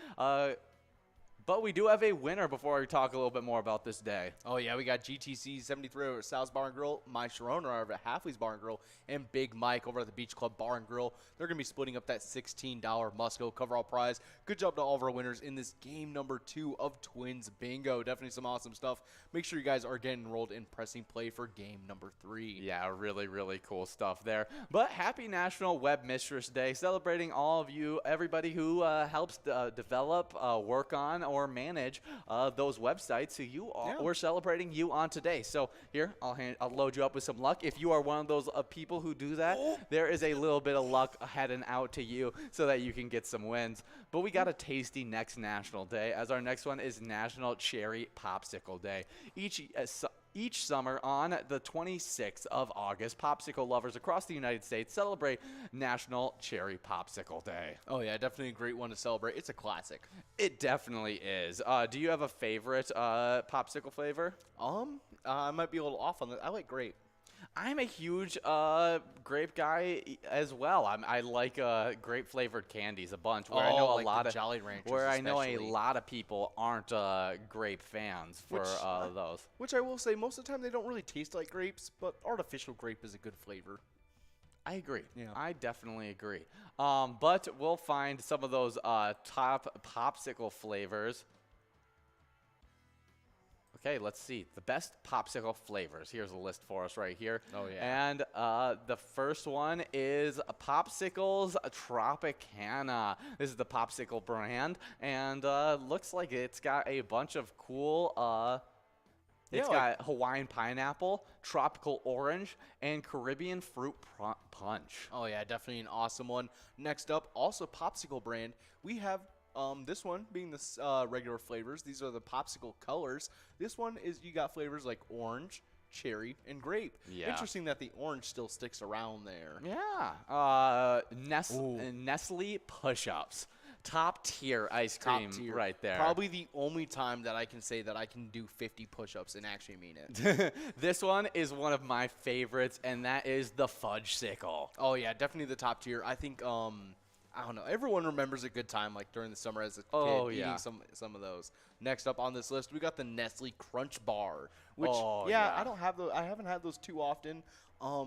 But we do have a winner before we talk a little bit more about this day. Oh, yeah, we got GTC 73 over at Sal's Bar and Grill, My Sharona over at Halfley's Bar and Grill, and Big Mike over at the Beach Club Bar and Grill. They're going to be splitting up that $16 Musco coverall prize. Good job to all of our winners in this game number 2 of Twins Bingo. Definitely some awesome stuff. Make sure you guys are getting enrolled in pressing play for game number 3. Yeah, really, really cool stuff there. But happy National Web Mistress Day, celebrating all of you, everybody who helps develop, work on, or manage those websites. So we're celebrating you on today. So here, I'll load you up with some luck. If you are one of those people who do that, there is a little bit of luck heading out to you so that you can get some wins. But we got a tasty next National Day, as our next one is National Cherry Popsicle Day. Each summer on the 26th of August, popsicle lovers across the United States celebrate National Cherry Popsicle Day. Oh, yeah, definitely a great one to celebrate. It's a classic. It definitely is. Do you have a favorite popsicle flavor? I might be a little off on that. I like grape. I'm a huge grape guy as well. I like grape flavored candies a bunch. Where I know like a lot the of Jolly Ranchers where I know a especially. lot of people aren't grape fans for those. Which I will say, most of the time they don't really taste like grapes, but artificial grape is a good flavor. I agree. Yeah. I definitely agree. But we'll find some of those top popsicle flavors. Okay, let's see. The best popsicle flavors. Here's a list for us right here. Oh, yeah. And the first one is Popsicles Tropicana. This is the popsicle brand. And looks like it's got a bunch of cool... It's got Hawaiian pineapple, tropical orange, and Caribbean fruit punch. Oh, yeah, definitely an awesome one. Next up, also popsicle brand, we have this one being the regular flavors. These are the popsicle colors. This one is you got flavors like orange, cherry, and grape. Yeah. Interesting that the orange still sticks around there. Yeah. Nestle Push-Ups. Top tier ice cream right there. Probably the only time that I can say that I can do 50 push-ups and actually mean it. This one is one of my favorites, and that is the Fudge-sicle. Oh, yeah, definitely the top tier. I think, I don't know. Everyone remembers a good time like during the summer as a kid eating some of those. Next up on this list, we got the Nestle Crunch Bar, which, I haven't had those too often.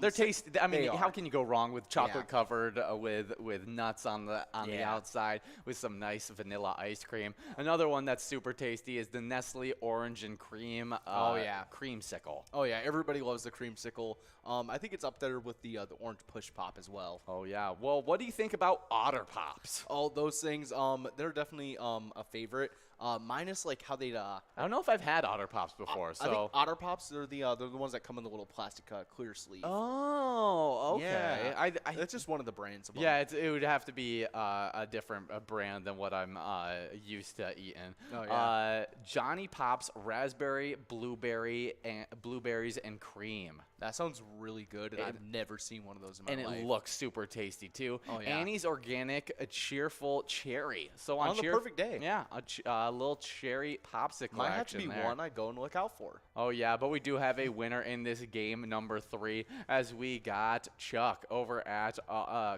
They're tasty. I mean, how can you go wrong with chocolate covered with nuts on the outside with some nice vanilla ice cream? Another one that's super tasty is the Nestle Orange and Cream. Creamsicle. Oh yeah, everybody loves the creamsicle. I think it's up there with the orange push pop as well. Oh yeah. Well, what do you think about Otter Pops? Oh, those things. They're definitely a favorite. Minus like how they. I don't know if I've had Otter Pops before. I think Otter Pops. They're the ones that come in the little plastic clear sleeve. Oh, okay. Yeah. That's just one of the brands. Of them. Yeah, it would have to be a different brand than what I'm used to eating. Oh, yeah. Johnny Pops raspberry, blueberries, and cream. That sounds really good, and I've never seen one of those in my life. And it looks super tasty too. Oh yeah. Annie's Organic cheerful cherry. So on the perfect day. Yeah, a little cherry popsicle. Might have to be there. one I go and look out for. Oh yeah, but we do have a winner in this game number 3, as we got Chuck over at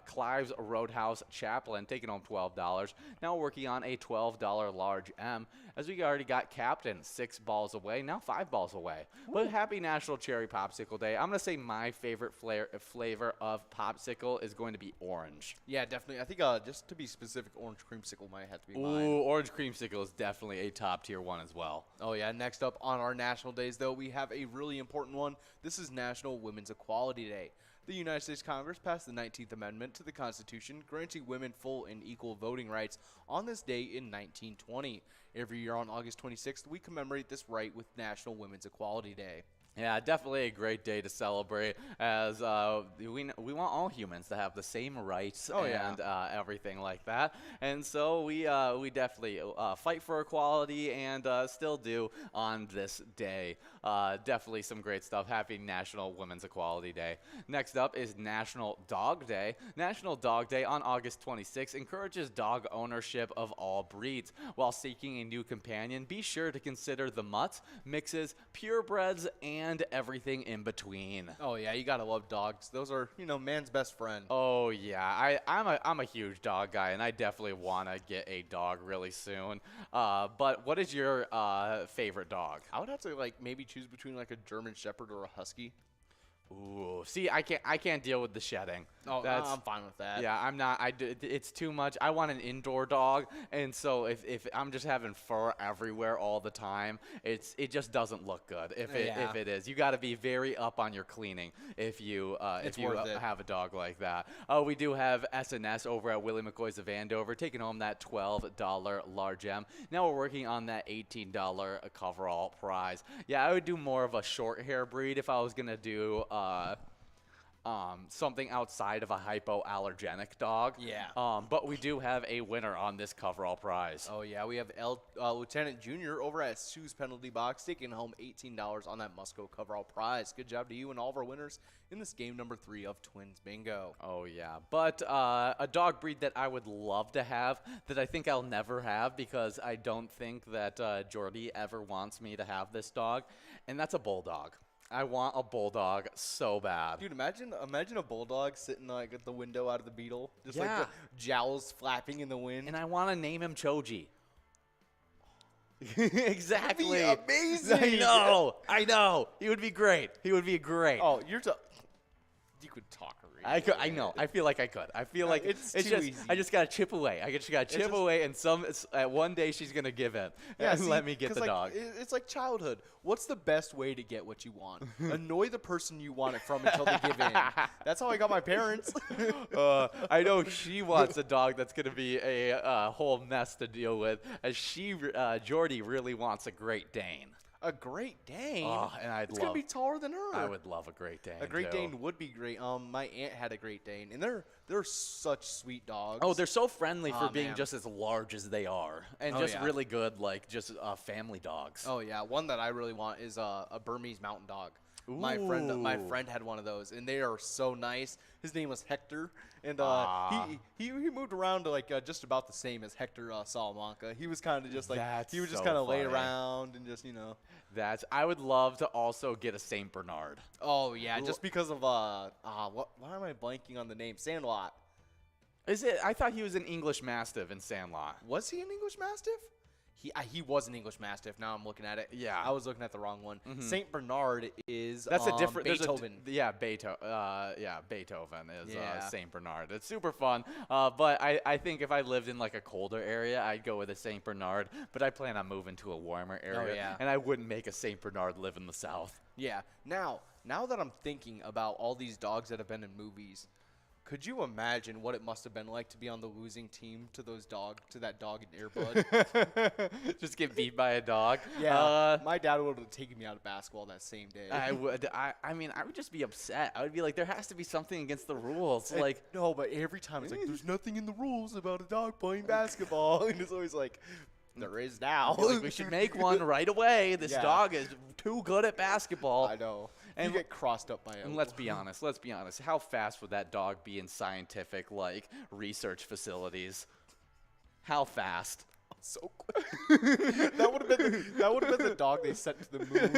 Clive's Roadhouse Chaplain taking home $12. Now working on a $12 large M, as we already got Captain 6 balls away, now 5 balls away. Ooh. But happy National Cherry Popsicle Day. I'm gonna say my favorite flavor of popsicle is going to be orange. Yeah, definitely. I think just to be specific, orange creamsicle might have to be mine. Ooh, orange creamsicle is definitely a top tier one as well. Oh yeah. Next up on our national days, though, we have a really important one. This is National Women's Equality Day. The United States Congress passed the 19th Amendment to the Constitution, granting women full and equal voting rights on this day in 1920. Every year on August 26th, we commemorate this right with National Women's Equality Day. Yeah, definitely a great day to celebrate, as we want all humans to have the same rights and everything like that. And so we definitely fight for equality and still do on this day. Definitely some great stuff. Happy National Women's Equality Day. Next up is National Dog Day. National Dog Day on August 26th encourages dog ownership of all breeds. While seeking a new companion, be sure to consider the mutts, mixes, purebreds, and and everything in between. Oh yeah, you gotta love dogs. Those are, man's best friend. Oh yeah, I'm a huge dog guy, and I definitely want to get a dog really soon. But what is your favorite dog? I would have to maybe choose between a German Shepherd or a Husky. Ooh, see, I can't deal with the shedding. Oh, I'm fine with that. Yeah, I'm not. It's too much. I want an indoor dog, and so if I'm just having fur everywhere all the time, it just doesn't look good. If it is, you got to be very up on your cleaning if you have a dog like that. We do have SNS over at Willie McCoy's of Andover taking home that $12 large M. Now we're working on that $18 coverall prize. Yeah, I would do more of a short hair breed if I was gonna do something outside of a hypoallergenic dog. Yeah. But we do have a winner on this coverall prize. Oh yeah, we have Lieutenant Junior over at Sue's Penalty Box taking home $18 on that Musco coverall prize. Good job to you and all of our winners in this game number 3 of Twins Bingo. Oh yeah, but a dog breed that I would love to have that I think I'll never have because I don't think that Jordy ever wants me to have this dog, and that's a bulldog. I want a bulldog so bad. Dude, imagine a bulldog sitting at the window out of the Beetle, just Yeah. the jowls flapping in the wind. And I want to name him Choji. Exactly. That'd be amazing. I know. He would be great. Oh, you could talk really I know. I feel like I could. I feel like it's just too easy. I just gotta chip away. And one day she's gonna give in and let me get the dog. It's like childhood. What's the best way to get what you want? Annoy the person you want it from until they give in. That's how I got my parents. I know she wants a dog that's gonna be a whole mess to deal with, as Jordy really wants a Great Dane. A Great Dane? Oh, and it's gonna be taller than her. I would love a Great Dane. A Great too. Dane would be great. My aunt had a Great Dane, and they're such sweet dogs. Oh, they're so friendly for being man. just as large as they are, and Oh, just yeah. really good, family dogs. Oh yeah, one that I really want is a Burmese Mountain Dog. My friend had one of those, and they are so nice. His name was Hector, and he moved around to just about the same as Hector Salamanca. He was kind of just That's he would just so kind of lay funny. around and just I would love to also get a Saint Bernard. Oh yeah, just because of why am I blanking on the name? Sandlot. Is it? I thought he was an English Mastiff in Sandlot. Was he an English Mastiff? He was an English Mastiff. Now I'm looking at it. Yeah. I was looking at the wrong one. Saint Bernard is That's a different Beethoven. Beethoven is Yeah. Saint Bernard. It's super fun. But I think if I lived in a colder area, I'd go with a Saint Bernard. But I plan on moving to a warmer area, yeah. and I wouldn't make a Saint Bernard live in the South. Yeah. Now that I'm thinking about all these dogs that have been in movies, could you imagine what it must have been like to be on the losing team to that dog in Air Bud? Just get beat by a dog. Yeah. My dad would have taken me out of basketball that same day. I would. I mean, I would just be upset. I would be like, there has to be something against the rules. No, but every time it's there's nothing in the rules about a dog playing basketball, and it's always there is now. We should make one right away. This Yeah. dog is too good at basketball. I know. And you get crossed up by it. And let's be honest. How fast would that dog be in scientific research facilities? How fast? So quick. that would have been the dog they sent to the moon.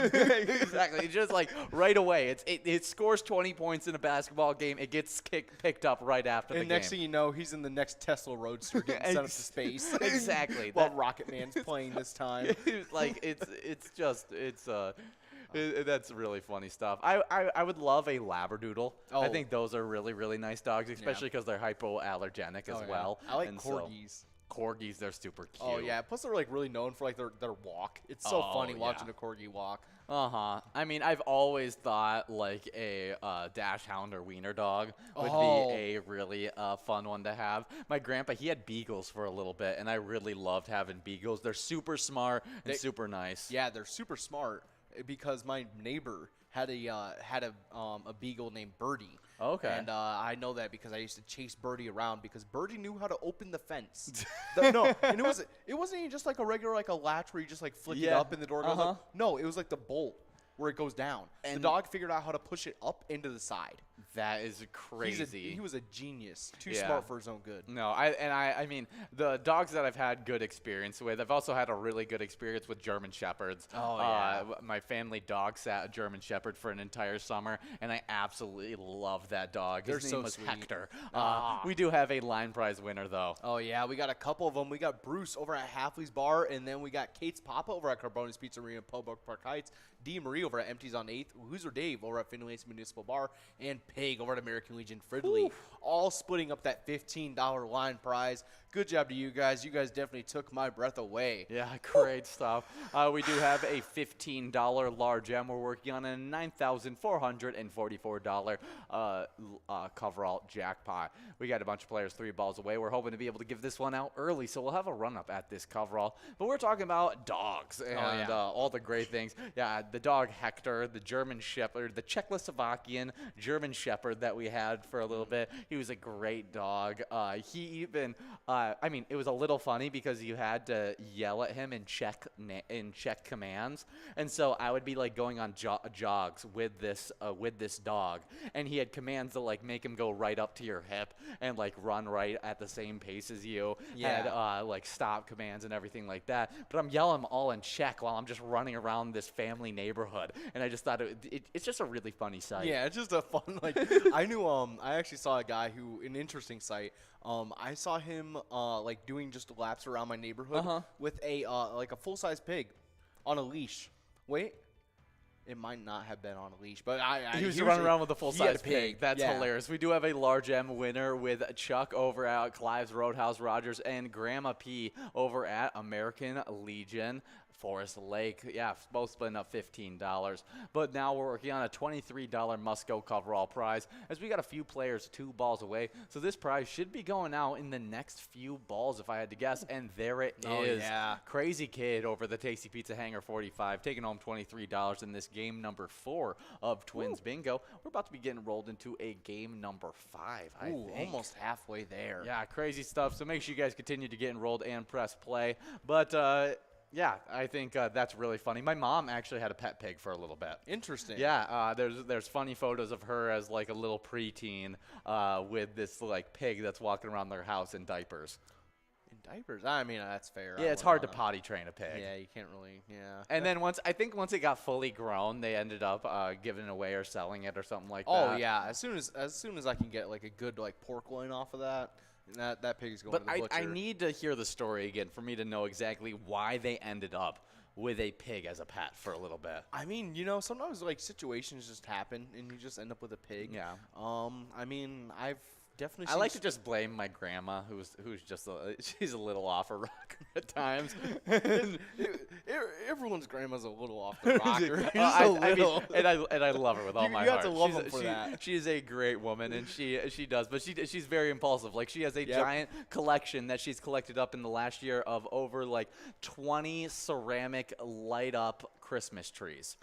Exactly. Just right away. It scores 20 points in a basketball game. It gets picked up right after the game. And next thing you know, he's in the next Tesla Roadster getting sent up to space. Exactly. While Rocket Man's playing this time. That's really funny stuff. I would love a Labradoodle. Oh. I think those are really, really nice dogs, especially because they're hypoallergenic as well. I like And corgis. Corgis, they're super cute. Oh yeah, plus they're really known for their walk. It's so funny watching a corgi walk. I mean, I've always thought a dash hound or wiener dog would Oh. be a really fun one to have. My grandpa, he had beagles for a little bit, and I really loved having beagles. They're super smart and super nice. Yeah, they're super smart because my neighbor had a beagle named Birdie. Okay. And I know that because I used to chase Birdie around because Birdie knew how to open the fence. No, and it wasn't even just a regular a latch where you just flick it up and the door goes up. No, it was the bolt where it goes down. And the dog figured out how to push it up into the side. That is crazy. He was a genius. Too Yeah. smart for his own good. No, I mean, the dogs that I've had good experience with, I've also had a really good experience with German Shepherds. Oh, yeah. My family dog sat a German Shepherd for an entire summer, and I absolutely love that dog. His They're name so was sweet. Hector. Ah. We do have a line prize winner, though. Oh, yeah, we got a couple of them. We got Bruce over at Halfley's Bar, and then we got Kate's Papa over at Carbonis Pizzeria in Pobrook Park Heights, D. Marie over at Empties on 8th, Hoosier Dave over at Finlay's Municipal Bar, and Pig over at American Legion Fridley, all splitting up that $15 line prize. Good job to you guys. You guys definitely took my breath away. Yeah, great stuff. We do have a $15 large M. We're working on a $9,444 coverall jackpot. We got a bunch of players 3 balls away. We're hoping to be able to give this one out early, so we'll have a run-up at this coverall. But we're talking about dogs and all the great things. Yeah, the dog Hector, the German Shepherd, the Czechoslovakian German Shepherd that we had for a little bit. He was a great dog. He even... I mean, it was a little funny because you had to yell at him in Czech commands, and so I would be like going on jogs with this dog, and he had commands that like make him go right up to your hip and like run right at the same pace as you. Yeah. Had like stop commands and everything like that. But I'm yelling them all in Czech while I'm just running around this family neighborhood, and I just thought it's just a really funny sight. Yeah, it's just a fun, like, I knew, I actually saw a guy who, an interesting sight, I saw him, like, doing just laps around my neighborhood with a, like, a full-size pig on a leash. Wait. It might not have been on a leash, but he was running around with a full-size pig. pig. That's hilarious. We do have a large M winner with Chuck over at Clive's Roadhouse Rogers and Grandma P over at American Legion Forest Lake. Yeah, both splitting up $15. But now we're working on a $23 Musco coverall prize as we got a few players 2 balls away. So this prize should be going out in the next few balls if I had to guess. And there it is. Oh, yeah. Crazy Kid over the Tasty Pizza Hanger 45 taking home $23 in this game number 4 of Twins Bingo. We're about to be getting rolled into a game number 5, I think. Almost halfway there. Yeah, crazy stuff. So make sure you guys continue to get enrolled and press play. But yeah, I think that's really funny. My mom actually had a pet pig for a little bit. Interesting. Yeah, there's funny photos of her as like a little preteen with this like pig that's walking around their house in diapers. In diapers? I mean, that's fair. Yeah, it's hard to potty train a pig. Yeah, you can't really, And then once it got fully grown, they ended up giving it away or selling it or something like that. Oh, yeah. As soon as I can get like a good like pork loin off of that, that pig is going to the butcher. I need to hear the story again for me to know exactly why they ended up with a pig as a pet for a little bit. I mean, sometimes like situations just happen and you just end up with a pig. Yeah. I mean, I've definitely. I like to just blame my grandma, who's just she's a little off her rocker at times. Everyone's grandma's a little off the rocker. I mean, and I love her with all my you heart. have to love them for that. She is a great woman, and she does, but she's very impulsive. Like she has a giant collection that she's collected up in the last year of over like 20 ceramic light up Christmas trees.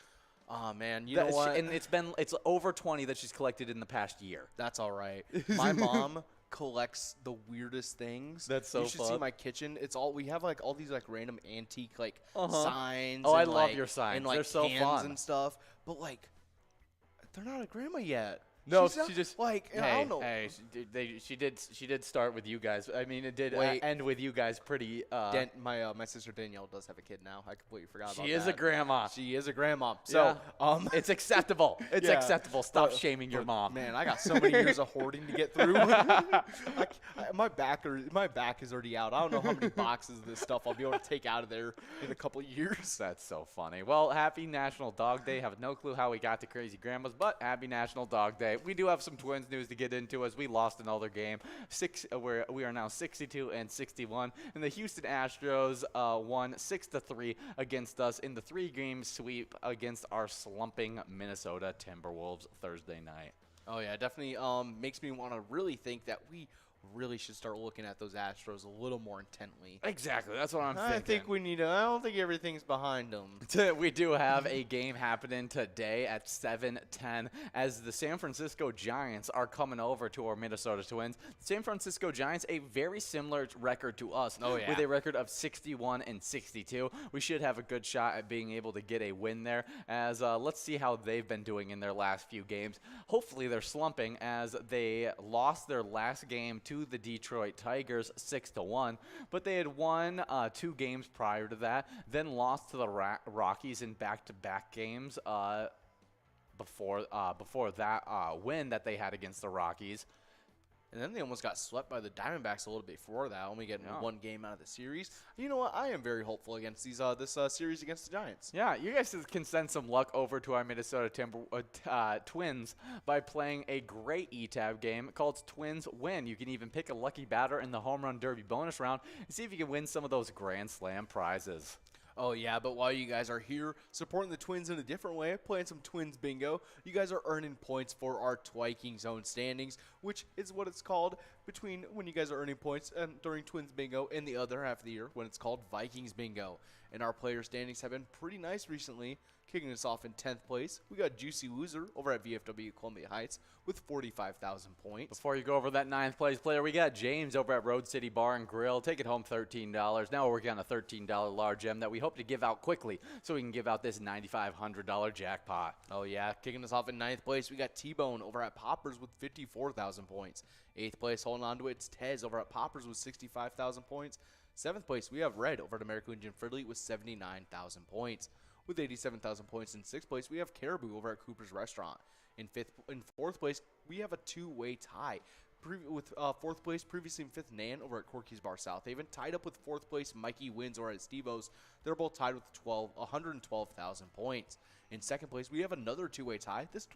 Oh man, you know what? And it's over 20 that she's collected in the past year. That's all right. My mom collects the weirdest things. That's so You should see fun. my kitchen. We have like all these like random antique like signs. Oh, I and, love like, your signs. And like They're so cans fun. and stuff. But like, they're not a grandma yet. No, She's not, she just like I hey, don't know. hey, she did start with you guys. I mean, it did end with you guys pretty. My sister Danielle does have a kid now. I completely forgot about that. She is a grandma. She is a grandma. So it's acceptable. It's Yeah. acceptable. Stop shaming your mom. Man, I got so many years of hoarding to get through. My back is already out. I don't know how many boxes of this stuff I'll be able to take out of there in a couple of years. That's so funny. Well, happy National Dog Day. Have no clue how we got to Crazy Grandmas, but happy National Dog Day. We do have some Twins news to get into as we lost another game. We are now 62-61, and the Houston Astros won 6-3 against us in the 3-game sweep against our slumping Minnesota Timberwolves Thursday night. Oh yeah, definitely makes me want to really think that we really should start looking at those Astros a little more intently. Exactly. That's what I'm thinking. I think we need to. I don't think everything's behind them. We do have a game happening today at 7:10 as the San Francisco Giants are coming over to our Minnesota Twins. The San Francisco Giants, a very similar record to us, with a record of 61-62. We should have a good shot at being able to get a win there. As let's see how they've been doing in their last few games. Hopefully, they're slumping as they lost their last game to the Detroit Tigers 6-1, but they had won 2 games prior to that, then lost to the Rockies in back-to-back games before that win that they had against the Rockies. And then they almost got swept by the Diamondbacks a little bit before that, only getting 1 game out of the series. You know what? I am very hopeful against this series against the Giants. Yeah, you guys can send some luck over to our Minnesota Twins by playing a great ETAB game called Twins Win. You can even pick a lucky batter in the Home Run Derby bonus round and see if you can win some of those Grand Slam prizes. Oh, yeah, but while you guys are here supporting the Twins in a different way, playing some Twins Bingo, you guys are earning points for our Twiking Zone standings, which is what it's called between when you guys are earning points during Twins Bingo and the other half of the year when it's called Vikings Bingo. And our player standings have been pretty nice recently. Kicking us off in 10th place, we got Juicy Loser over at VFW Columbia Heights with 45,000 points. Before you go over that 9th place player, we got James over at Road City Bar and Grill, taking home $13. Now we're working on a $13 large gem that we hope to give out quickly so we can give out this $9,500 jackpot. Oh, yeah. Kicking us off in 9th place, we got T-Bone over at Poppers with 54,000 points. 8th place, holding on to it, it's Tez over at Poppers with 65,000 points. 7th place, we have Red over at American Legion Fridley with 79,000 points. With 87,000 points in 6th place, we have Caribou over at Cooper's Restaurant. In 4th place, we have a 2-way tie. With 4th place, previously in 5th, Nan over at Corky's Bar South Haven. Tied up with 4th place, Mikey Wins over at Steve-O's. They're both tied with 112,000 points. In 2nd place, we have another 2-way tie. This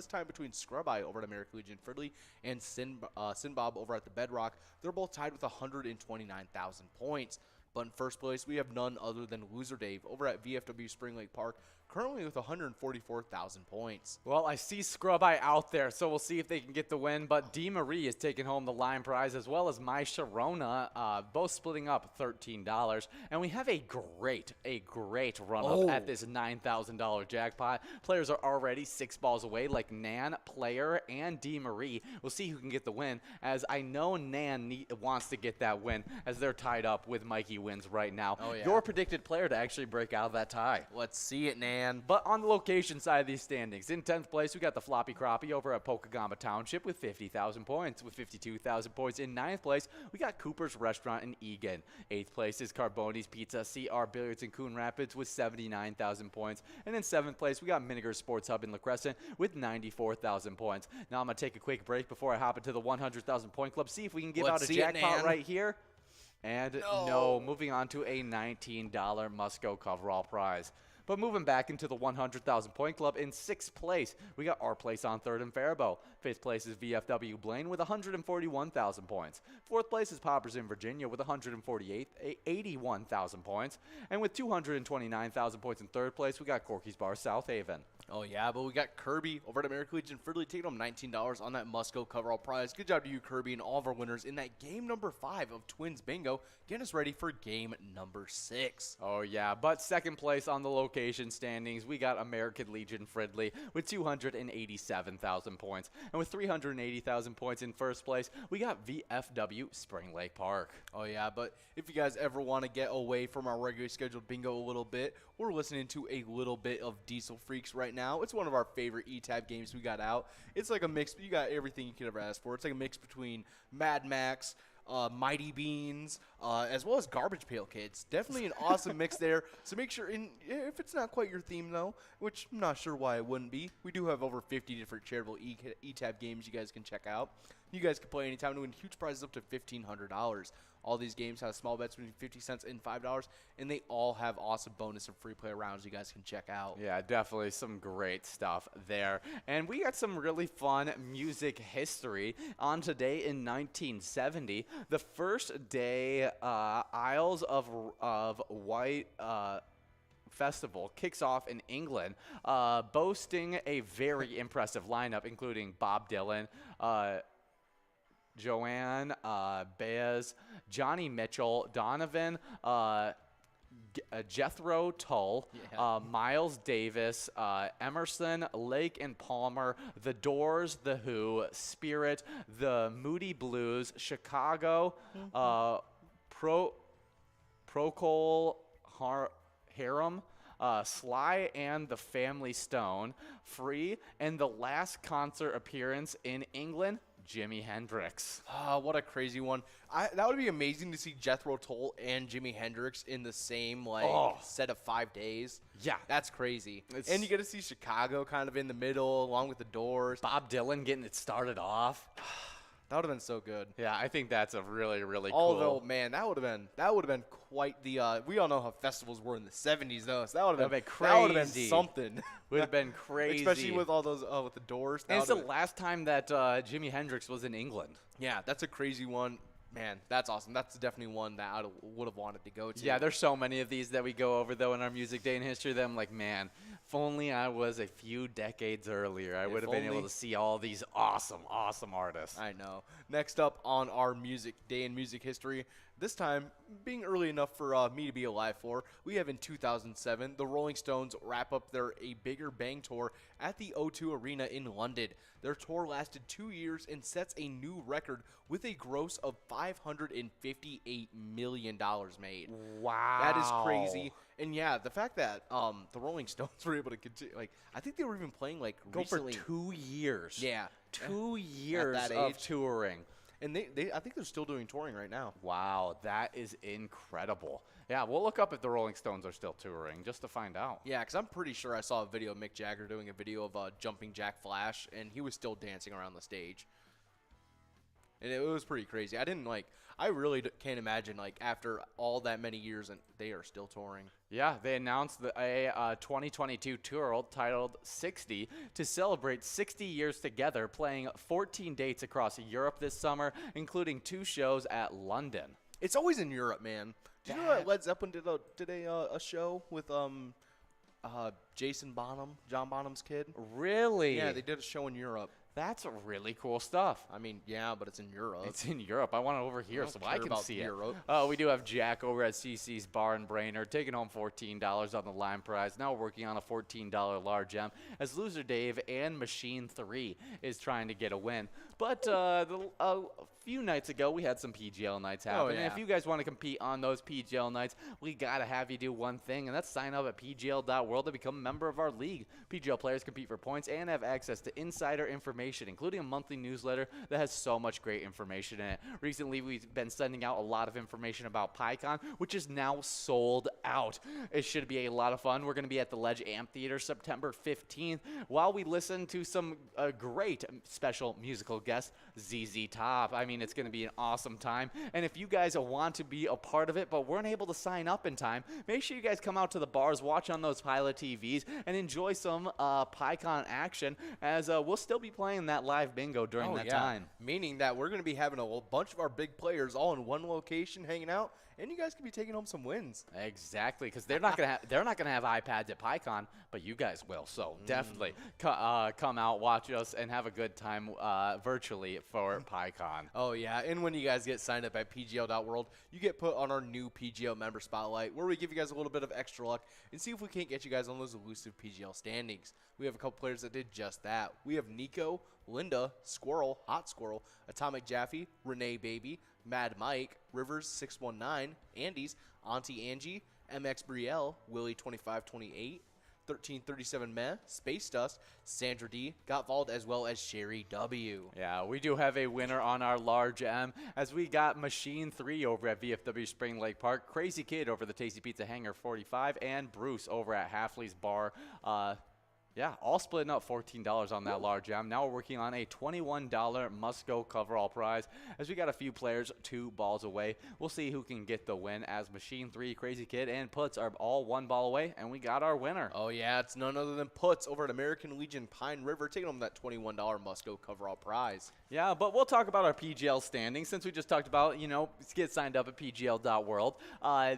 time between Scrub Eye over at American Legion Fridley and Sinbob over at the Bedrock. They're both tied with 129,000 points. But in 1st place, we have none other than Loser Dave over at VFW Spring Lake Park, currently with 144,000 points. Well, I see Scrub Eye out there, so we'll see if they can get the win. But D. Marie is taking home the line prize, as well as My Sharona, both splitting up $13. And we have a great run-up at this $9,000 jackpot. Players are already 6 balls away, like Nan, Player, and D. Marie. We'll see who can get the win, as I know Nan wants to get that win, as they're tied up with Mikey Wins right now. Oh, yeah. Your predicted player to actually break out of that tie. Let's see it, Nan. But on the location side of these standings, in 10th place, we got the Floppy Crappie over at Pokegama Township with 50,000 points. With 52,000 points in 9th place, we got Cooper's Restaurant in Egan. 8th place is Carboni's Pizza, CR Billiards in Coon Rapids with 79,000 points. And in 7th place, we got Miniger Sports Hub in La Crescent with 94,000 points. Now I'm going to take a quick break before I hop into the 100,000 point club, see if we can give out a jackpot right here. And no, moving on to a $19 Musco coverall prize. But moving back into the 100,000 point club, in 6th place, we got our place on 3rd and Faribault. 5th place is VFW Blaine with 141,000 points. 4th place is Poppers in Virginia with 81,000 points. And with 229,000 points in 3rd place, we got Corky's Bar South Haven. Oh, yeah, but we got Kirby over at American Legion Fridley taking home $19 on that Musco coverall prize. Good job to you, Kirby, and all of our winners in that game number 5 of Twins Bingo. Getting us ready for game number 6. Oh, yeah, but 2nd place on the location standings, we got American Legion Fridley with 287,000 points. And with 380,000 points in 1st place, we got VFW Spring Lake Park. Oh, yeah, but if you guys ever want to get away from our regularly scheduled bingo a little bit, we're listening to a little bit of Diesel Freaks right now. It's one of our favorite ETAB games we got out. It's like a mix. You got everything you could ever ask for. It's like a mix between Mad Max, Mighty Beans, as well as Garbage Pail Kids. Definitely an awesome mix there. So make sure, if it's not quite your theme though, which I'm not sure why it wouldn't be, we do have over 50 different charitable ETAB games you guys can check out. You guys can play anytime and win huge prizes up to $1,500. All these games have small bets between 50 cents and $5, and they all have awesome bonus and free play rounds you guys can check out. Yeah, definitely some great stuff there. And we got some really fun music history on today in 1970. The first day Isles of Wight Festival kicks off in England, boasting a very impressive lineup, including Bob Dylan, Joanne, Baez, Johnny Mitchell, Donovan, Jethro Tull, Miles Davis, Emerson, Lake and Palmer, The Doors, The Who, Spirit, The Moody Blues, Chicago, Procol Harum, Sly and the Family Stone, Free, and the last concert appearance in England, Jimi Hendrix. What a crazy one. That would be amazing to see Jethro Tull and Jimi Hendrix in the same set of 5 days. Yeah. That's crazy. And you get to see Chicago kind of in the middle along with the Doors. Bob Dylan getting it started off. That would have been so good. Yeah, I think that's a really, really cool. Although, man, that would have been quite the. We all know how festivals were in the '70s, though. So that would have been crazy. That would have been something. Would have been crazy, especially with all those with the Doors. And it's the last time that Jimi Hendrix was in England. Yeah, that's a crazy one. Man, that's awesome. That's definitely one that I would have wanted to go to. Yeah, there's so many of these that we go over, though, in our Music Day in History that I'm like, man, if only I was a few decades earlier, I would have been able to see all these awesome, awesome artists. I know. Next up on our Music Day in Music History, this time being early enough for me to be alive for, we have in 2007, the Rolling Stones wrap up their A Bigger Bang tour at the O2 Arena in London. Their tour lasted 2 years and sets a new record with a gross of $558 million made. Wow. That is crazy. And yeah, the fact that the Rolling Stones were able to continue, I think they were even playing recently. For 2 years. Yeah. 2 years that of age. touring. And I think they're still doing touring right now. Wow, that is incredible. Yeah, we'll look up if the Rolling Stones are still touring just to find out. Yeah, because I'm pretty sure I saw a video of Mick Jagger doing a video of Jumping Jack Flash, and he was still dancing around the stage. And it was pretty crazy. I really can't imagine, after all that many years, and they are still touring. Yeah, they announced a 2022 tour titled 60 to celebrate 60 years together, playing 14 dates across Europe this summer, including 2 shows at London. It's always in Europe, man. Did you know that Led Zeppelin did a show with Jason Bonham, John Bonham's kid? Really? Yeah, they did a show in Europe. That's really cool stuff. I mean, yeah, but it's in Europe. It's in Europe. I want it over here so I can see Europe. it. We do have Jack over at CC's Bar and Brainerd taking home $14 on the line prize. Now working on a $14 large M as loser Dave and Machine 3 is trying to get a win. But a few nights ago, we had some PGL nights happen. yeah. And if you guys want to compete on those PGL nights, we got to have you do one thing, and that's sign up at pgl.world to become a member of our league. PGL players compete for points and have access to insider information, including a monthly newsletter that has so much great information in it. Recently, we've been sending out a lot of information about PyCon, which is now sold out. It should be a lot of fun. We're going to be at the Ledge Amphitheater September 15th while we listen to some great special musical guest, ZZ Top. I mean, it's going to be an awesome time. And if you guys want to be a part of it but weren't able to sign up in time, make sure you guys come out to the bars, watch on those Pilot TVs, and enjoy some PyCon action as we'll still be playing that live bingo during that time. Meaning that we're going to be having a bunch of our big players all in one location hanging out, and you guys can be taking home some wins. Exactly, because they're not gonna have iPads at PyCon, but you guys will. So definitely come out, watch us, and have a good time virtually for PyCon. Oh yeah, and when you guys get signed up at PGL.world, you get put on our new PGL member spotlight, where we give you guys a little bit of extra luck and see if we can't get you guys on those elusive PGL standings. We have a couple players that did just that. We have Nico, Linda, Squirrel, Hot Squirrel, Atomic Jaffe, Renee Baby, Mad Mike, Rivers 619, Andy's, Auntie Angie, MX Brielle, Willie 2528, 1337 Meh, Space Dust, Sandra D, Gottwald, as well as Sherry W. Yeah, we do have a winner on our large M as we got Machine 3 over at VFW Spring Lake Park, Crazy Kid over the Tasty Pizza Hangar 45, and Bruce over at Halfley's Bar. Yeah, all splitting up $14 on that large M. Now we're working on a $21 must-go coverall prize as we got a few players 2 balls away. We'll see who can get the win as Machine 3, Crazy Kid, and Puts are all 1 ball away, and we got our winner. Oh, yeah, it's none other than Puts over at American Legion Pine River, taking home that $21 must-go coverall prize. Yeah, but we'll talk about our PGL standings since we just talked about, get signed up at pgl.world.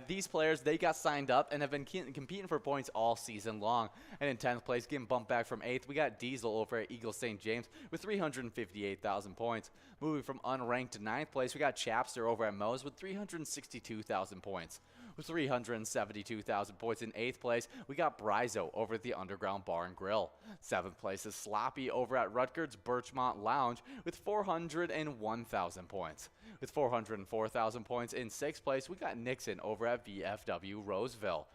These players, they got signed up and have been competing for points all season long. And in 10th place, getting bump back from 8th, we got Diesel over at Eagle St. James with 358,000 points. Moving from unranked to 9th place, we got Chapster over at Moe's with 362,000 points. With 372,000 points in 8th place, we got Brizo over at the Underground Bar and Grill. 7th place is Sloppy over at Rutgers Birchmont Lounge with 401,000 points. With 404,000 points in 6th place, we got Nixon over at VFW Roseville.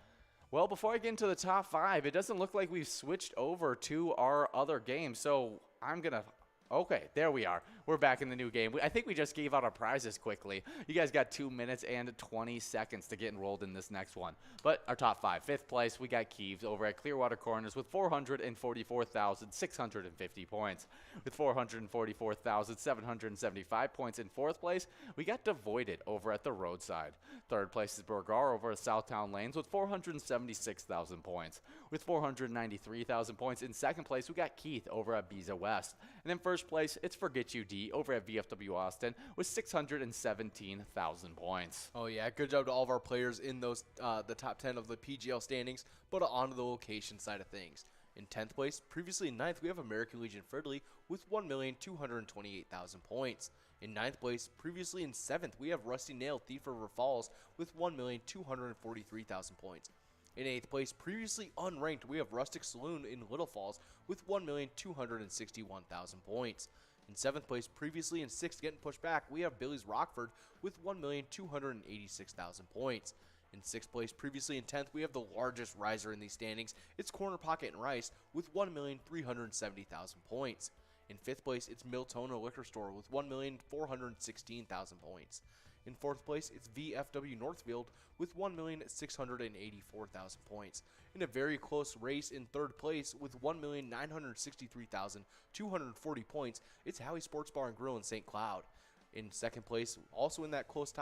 Well, before I get into the top 5, it doesn't look like we've switched over to our other game, so I'm going to... Okay, there we are. We're back in the new game. I think we just gave out our prizes quickly. You guys got 2 minutes and 20 seconds to get enrolled in this next one. But our top 5. 5th place, we got Keeves over at Clearwater Corners with 444,650 points. With 444,775 points in 4th place, we got Devoided over at the Roadside. 3rd place is Burgar over at Southtown Lanes with 476,000 points. With 493,000 points in 2nd place, we got Keith over at Biza West. And in 1st place, it's Forget You D over at VFW Austin with 617,000 points. Oh yeah, good job to all of our players in those the top 10 of the PGL standings, but on to the location side of things. In 10th place, previously in 9th, we have American Legion Fridley with 1,228,000 points. In 9th place, previously in 7th, we have Rusty Nail Thief River Falls with 1,243,000 points. In 8th place, previously unranked, we have Rustic Saloon in Little Falls with 1,261,000 points. In 7th place, previously in 6th, getting pushed back, we have Billy's Rockford with 1,286,000 points. In 6th place, previously in 10th, we have the largest riser in these standings. It's Corner Pocket and Rice with 1,370,000 points. In 5th place, it's Miltono Liquor Store with 1,416,000 points. In 4th place, it's VFW Northfield with 1,684,000 points. In a very close race in 3rd place with 1,963,240 points, it's Howie Sports Bar and Grill in St. Cloud. In 2nd place, also in that close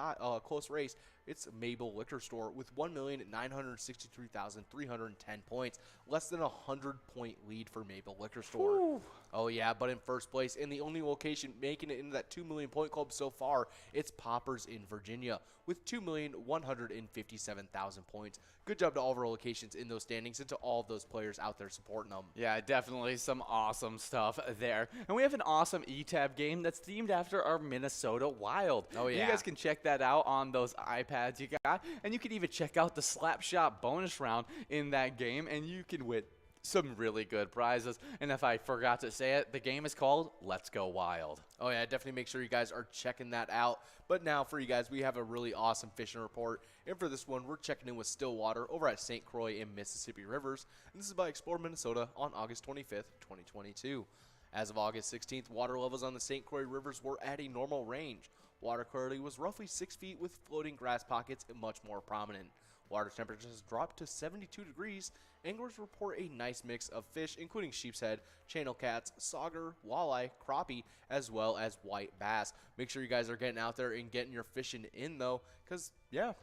race, it's Mabel Liquor Store with 1,963,310 points. Less than a 100-point lead for Mabel Liquor Store. Ooh. Oh yeah, but in 1st place, and the only location making it into that 2 million point club so far, it's Poppers in Virginia with 2,157,000 points. Good job to all of our locations in those standings and to all of those players out there supporting them. Yeah, definitely some awesome stuff there. And we have an awesome E-Tab game that's themed after our Minnesota Wild. Oh, yeah. You guys can check that out on those iPads you got. And you can even check out the Slap Shot bonus round in that game, and you can win some really good prizes. And if I forgot to say it, the game is called Let's Go Wild. Oh yeah, definitely make sure you guys are checking that out. But now for you guys, we have a really awesome fishing report. And for this one, we're checking in with Stillwater over at St. Croix and Mississippi Rivers. And this is by Explore Minnesota on August 25th, 2022. As of August 16th, water levels on the St. Croix rivers were at a normal range. Water clarity was roughly 6 feet with floating grass pockets much more prominent. Water temperatures dropped to 72 degrees. Anglers report a nice mix of fish, including sheep's head, channel cats, sauger, walleye, crappie, as well as white bass. Make sure you guys are getting out there and getting your fishing in, though, because, yeah,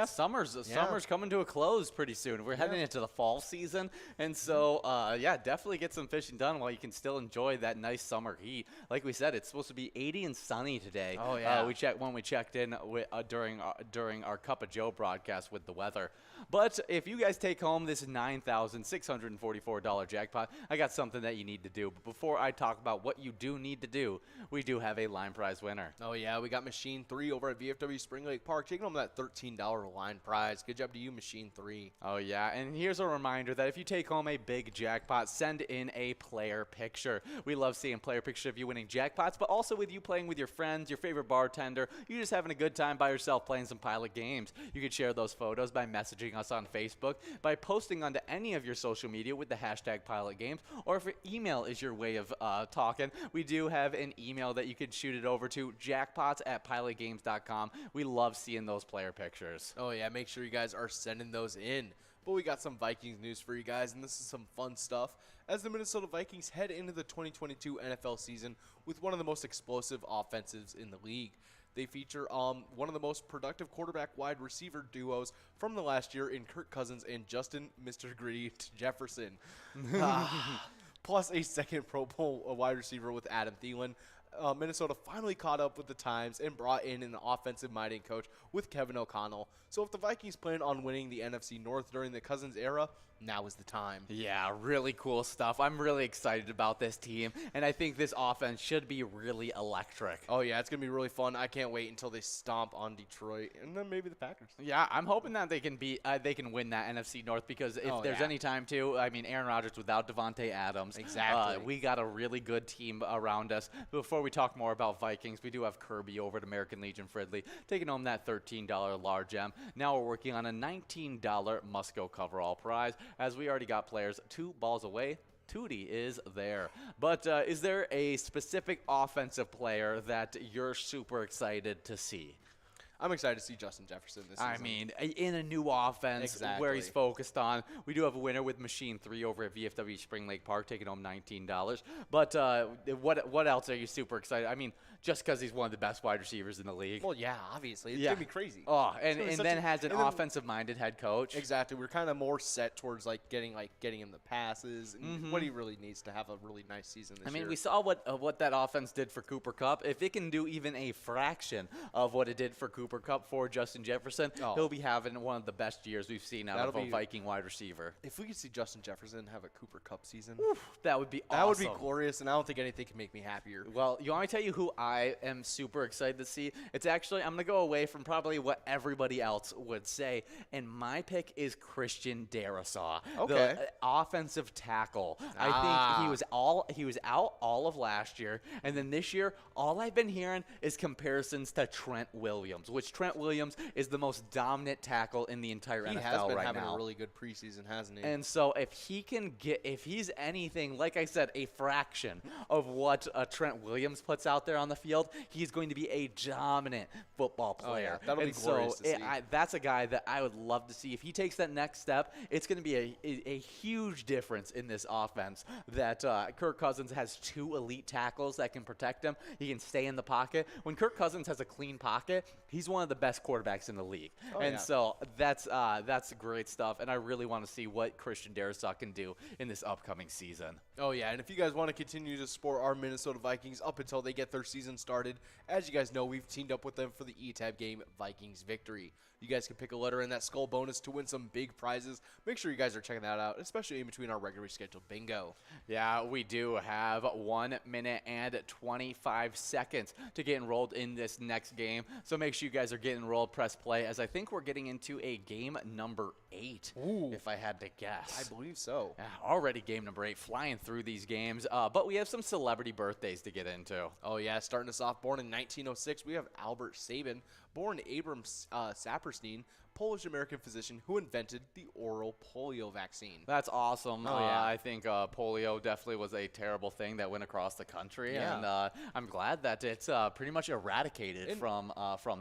summer's coming to a close pretty soon. We're heading into the fall season, and so, yeah, definitely get some fishing done while you can still enjoy that nice summer heat. Like we said, it's supposed to be 80 and sunny today. Oh, yeah. We checked in during our Cup of Joe broadcast with the weather. But if you guys take home this $9,644 jackpot, I got something that you need to do. But before I talk about what you do need to do, we do have a line prize winner. Oh, yeah, we got Machine 3 over at VFW Spring Lake Park, taking home that $13 line prize. Good job to you, Machine 3. Oh, yeah, and here's a reminder that if you take home a big jackpot, send in a player picture. We love seeing player pictures of you winning jackpots, but also with you playing with your friends, your favorite bartender, you just having a good time by yourself playing some Pilot games. You can share those photos by messaging us on Facebook, by posting onto any of your social media with the hashtag Pilot Games, or if email is your way of talking, we do have an email that you can shoot it over to, jackpots@pilotgames.com. We love seeing those player pictures. Oh, yeah, make sure you guys are sending those in. But we got some Vikings news for you guys, and this is some fun stuff. As the Minnesota Vikings head into the 2022 NFL season with one of the most explosive offensives in the league. They feature one of the most productive quarterback wide receiver duos from the last year in Kirk Cousins and Justin Mr. Gritty Jefferson. Plus a second Pro Bowl wide receiver with Adam Thielen. Minnesota finally caught up with the times and brought in an offensive-minded coach with Kevin O'Connell. So if the Vikings plan on winning the NFC North during the Cousins era, now is the time. Yeah, really cool stuff. I'm really excited about this team, and I think this offense should be really electric. Oh, yeah, it's going to be really fun. I can't wait until they stomp on Detroit and then maybe the Packers. Yeah, I'm hoping that they can win that NFC North, because if there's any time to, I mean, Aaron Rodgers without Devontae Adams. Exactly. We got a really good team around us. Before we talk more about Vikings, we do have Kirby over at American Legion Fridley taking home that $13 large M. Now we're working on a $19 Musco coverall prize, as we already got players 2 balls away. Tootie is there. But is there a specific offensive player that you're super excited to see? I'm excited to see Justin Jefferson this season. I mean, in a new offense where he's focused on. We do have a winner with Machine 3 over at VFW Spring Lake Park, taking home $19. But what else are you super excited? I mean, just because he's one of the best wide receivers in the league. Well, yeah, obviously. It's going to be crazy. Oh, and then has an offensive-minded head coach. Exactly. We're kind of more set towards getting him the passes and what he really needs to have a really nice season this year. I mean, we saw what that offense did for Cooper Kupp. If it can do even a fraction of what it did for Cooper Kupp for Justin Jefferson, he'll be having one of the best years we've seen out of a Viking wide receiver. If we could see Justin Jefferson have a Cooper Kupp season, that would be awesome. That would be glorious, and I don't think anything can make me happier. Well, you want me to tell you who I am super excited to see? It's actually, I'm going to go away from probably what everybody else would say, and my pick is Christian Darrisaw, the offensive tackle. I think he was out all of last year, and then this year, all I've been hearing is comparisons to Trent Williams, which Trent Williams is the most dominant tackle in the entire NFL right now. He has been having a really good preseason, hasn't he? And so if he's anything, like I said, a fraction of what Trent Williams puts out there on the field, he's going to be a dominant football player. That'll be glorious to see. That's a guy that I would love to see. If he takes that next step, it's going to be a huge difference in this offense, that Kirk Cousins has 2 elite tackles that can protect him. He can stay in the pocket. When Kirk Cousins has a clean pocket, he's one of the best quarterbacks in the league. So that's great stuff, and I really want to see what Christian Darrisaw can do in this upcoming season. Oh, yeah, and if you guys want to continue to support our Minnesota Vikings up until they get their season started, as you guys know, we've teamed up with them for the E-Tab game, Vikings Victory. You guys can pick a letter in that skull bonus to win some big prizes. Make sure you guys are checking that out, especially in between our regularly scheduled bingo. Yeah, we do have 1 minute and 25 seconds to get enrolled in this next game. So make sure you guys are getting enrolled, press play, as I think we're getting into a game number 8, if I had to guess. I believe so. Yeah, already game number 8, flying through these games. But we have some celebrity birthdays to get into. Oh, yeah, starting us off, born in 1906, we have Albert Sabin. Born Abram Saperstein, Polish-American physician who invented the oral polio vaccine. That's awesome. Oh, yeah. I think polio definitely was a terrible thing that went across the country, and I'm glad that it's pretty much eradicated from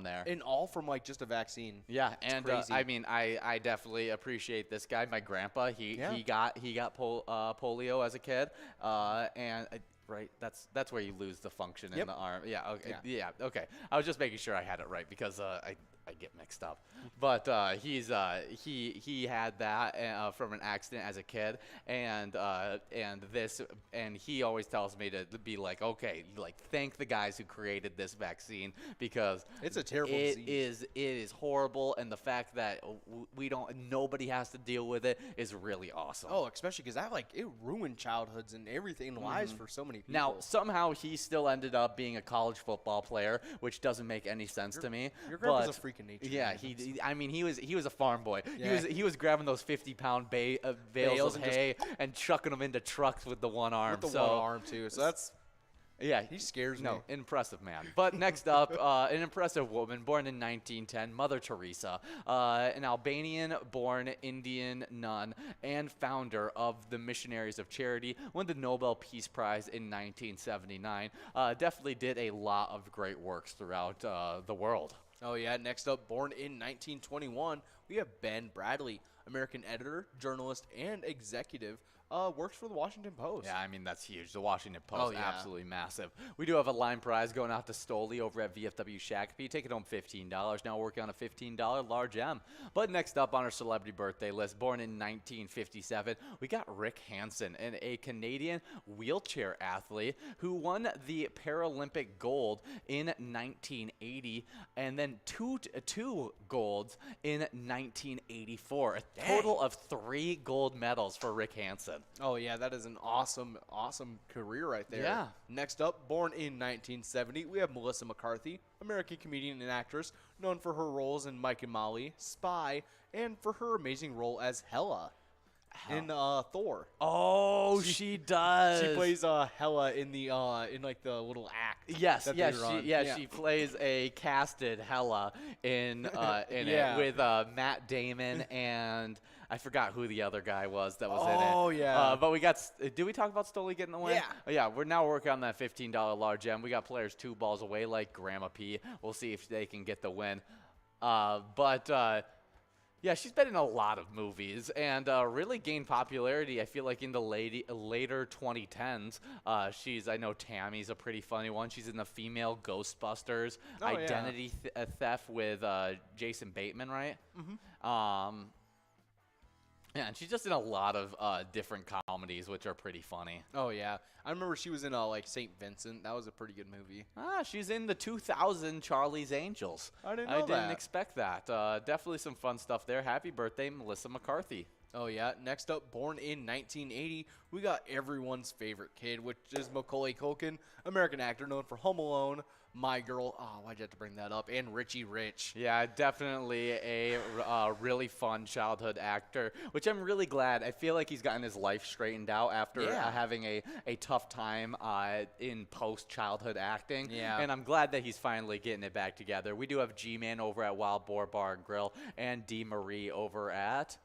there. And all from just a vaccine. Yeah, it's and crazy. I mean, I definitely appreciate this guy. My grandpa, he got polio as a kid, and. Right, that's where you lose the function in the arm. Yeah, okay. Yeah, okay. I was just making sure I had it right, because I get mixed up. But he had that from an accident as a kid, and he always tells me to be like, okay, thank the guys who created this vaccine, because it's a terrible disease. It is horrible, and the fact that nobody has to deal with it is really awesome. Oh, especially because that it ruined childhoods and everything, lives for so many people. Now somehow he still ended up being a college football player, which doesn't make any sense to me. Your grandpa's a freak of nature. Yeah, he was a farm boy. Yeah. He was grabbing those 50-pound bales of hay and chucking them into trucks with the one arm. With the one arm too. So that's. Yeah, he scares me. No, impressive man. But next up, an impressive woman, born in 1910, Mother Teresa, an Albanian-born Indian nun and founder of the Missionaries of Charity, won the Nobel Peace Prize in 1979. Definitely did a lot of great works throughout the world. Oh, yeah. Next up, born in 1921, we have Ben Bradley, American editor, journalist, and executive. Works for the Washington Post. Yeah, I mean, that's huge. The Washington Post, Oh, yeah. absolutely massive. We do have a line prize going out to Stoli over at VFW Shakopee. Take it home $15. Now working on a $15 large M. But next up on our celebrity birthday list, born in 1957, we got Rick Hansen, a Canadian wheelchair athlete who won the Paralympic gold in 1980 and then two golds in 1984. A total of 3 gold medals for Rick Hansen. Oh, yeah, that is an awesome career right there. Yeah. Next up, born in 1970, we have Melissa McCarthy, American comedian and actress, known for her roles in Mike and Molly, Spy, and for her amazing role as Hela in Thor. Oh, she does. She plays Hela in the in like the little act. Yes, that yes, they run. she plays a casted Hela in Yeah. it with Matt Damon and I forgot who the other guy was that was in it. Oh, yeah. But we got. Did we talk about Stoli getting the win? Yeah. Oh, yeah. We're now working on that $15 large M. We got players 2 balls away like Grandma P. We'll see if they can get the win. Yeah, she's been in a lot of movies and really gained popularity, I feel like, in the later 2010s. I know Tammy's a pretty funny one. She's in the female Ghostbusters Oh, yeah. Identity Theft with Jason Bateman, right? Mm-hmm. Yeah, and she's just in a lot of different comedies, which are pretty funny. Oh, yeah. I remember she was in like St. Vincent. That was a pretty good movie. She's in the 2000 Charlie's Angels. I didn't know I didn't that. expect that. Definitely some fun stuff there. Happy birthday, Melissa McCarthy. Oh, yeah. Next up, born in 1980, we got everyone's favorite kid, which is Macaulay Culkin, American actor known for Home Alone, My Girl. Oh, why'd you have to bring that up? And Richie Rich. Yeah, definitely a really fun childhood actor, which I'm really glad. I feel like he's gotten his life straightened out after having a tough time in post-childhood acting. Yeah. And I'm glad that he's finally getting it back together. We do have G-Man over at Wild Boar Bar and Grill and D. Marie over at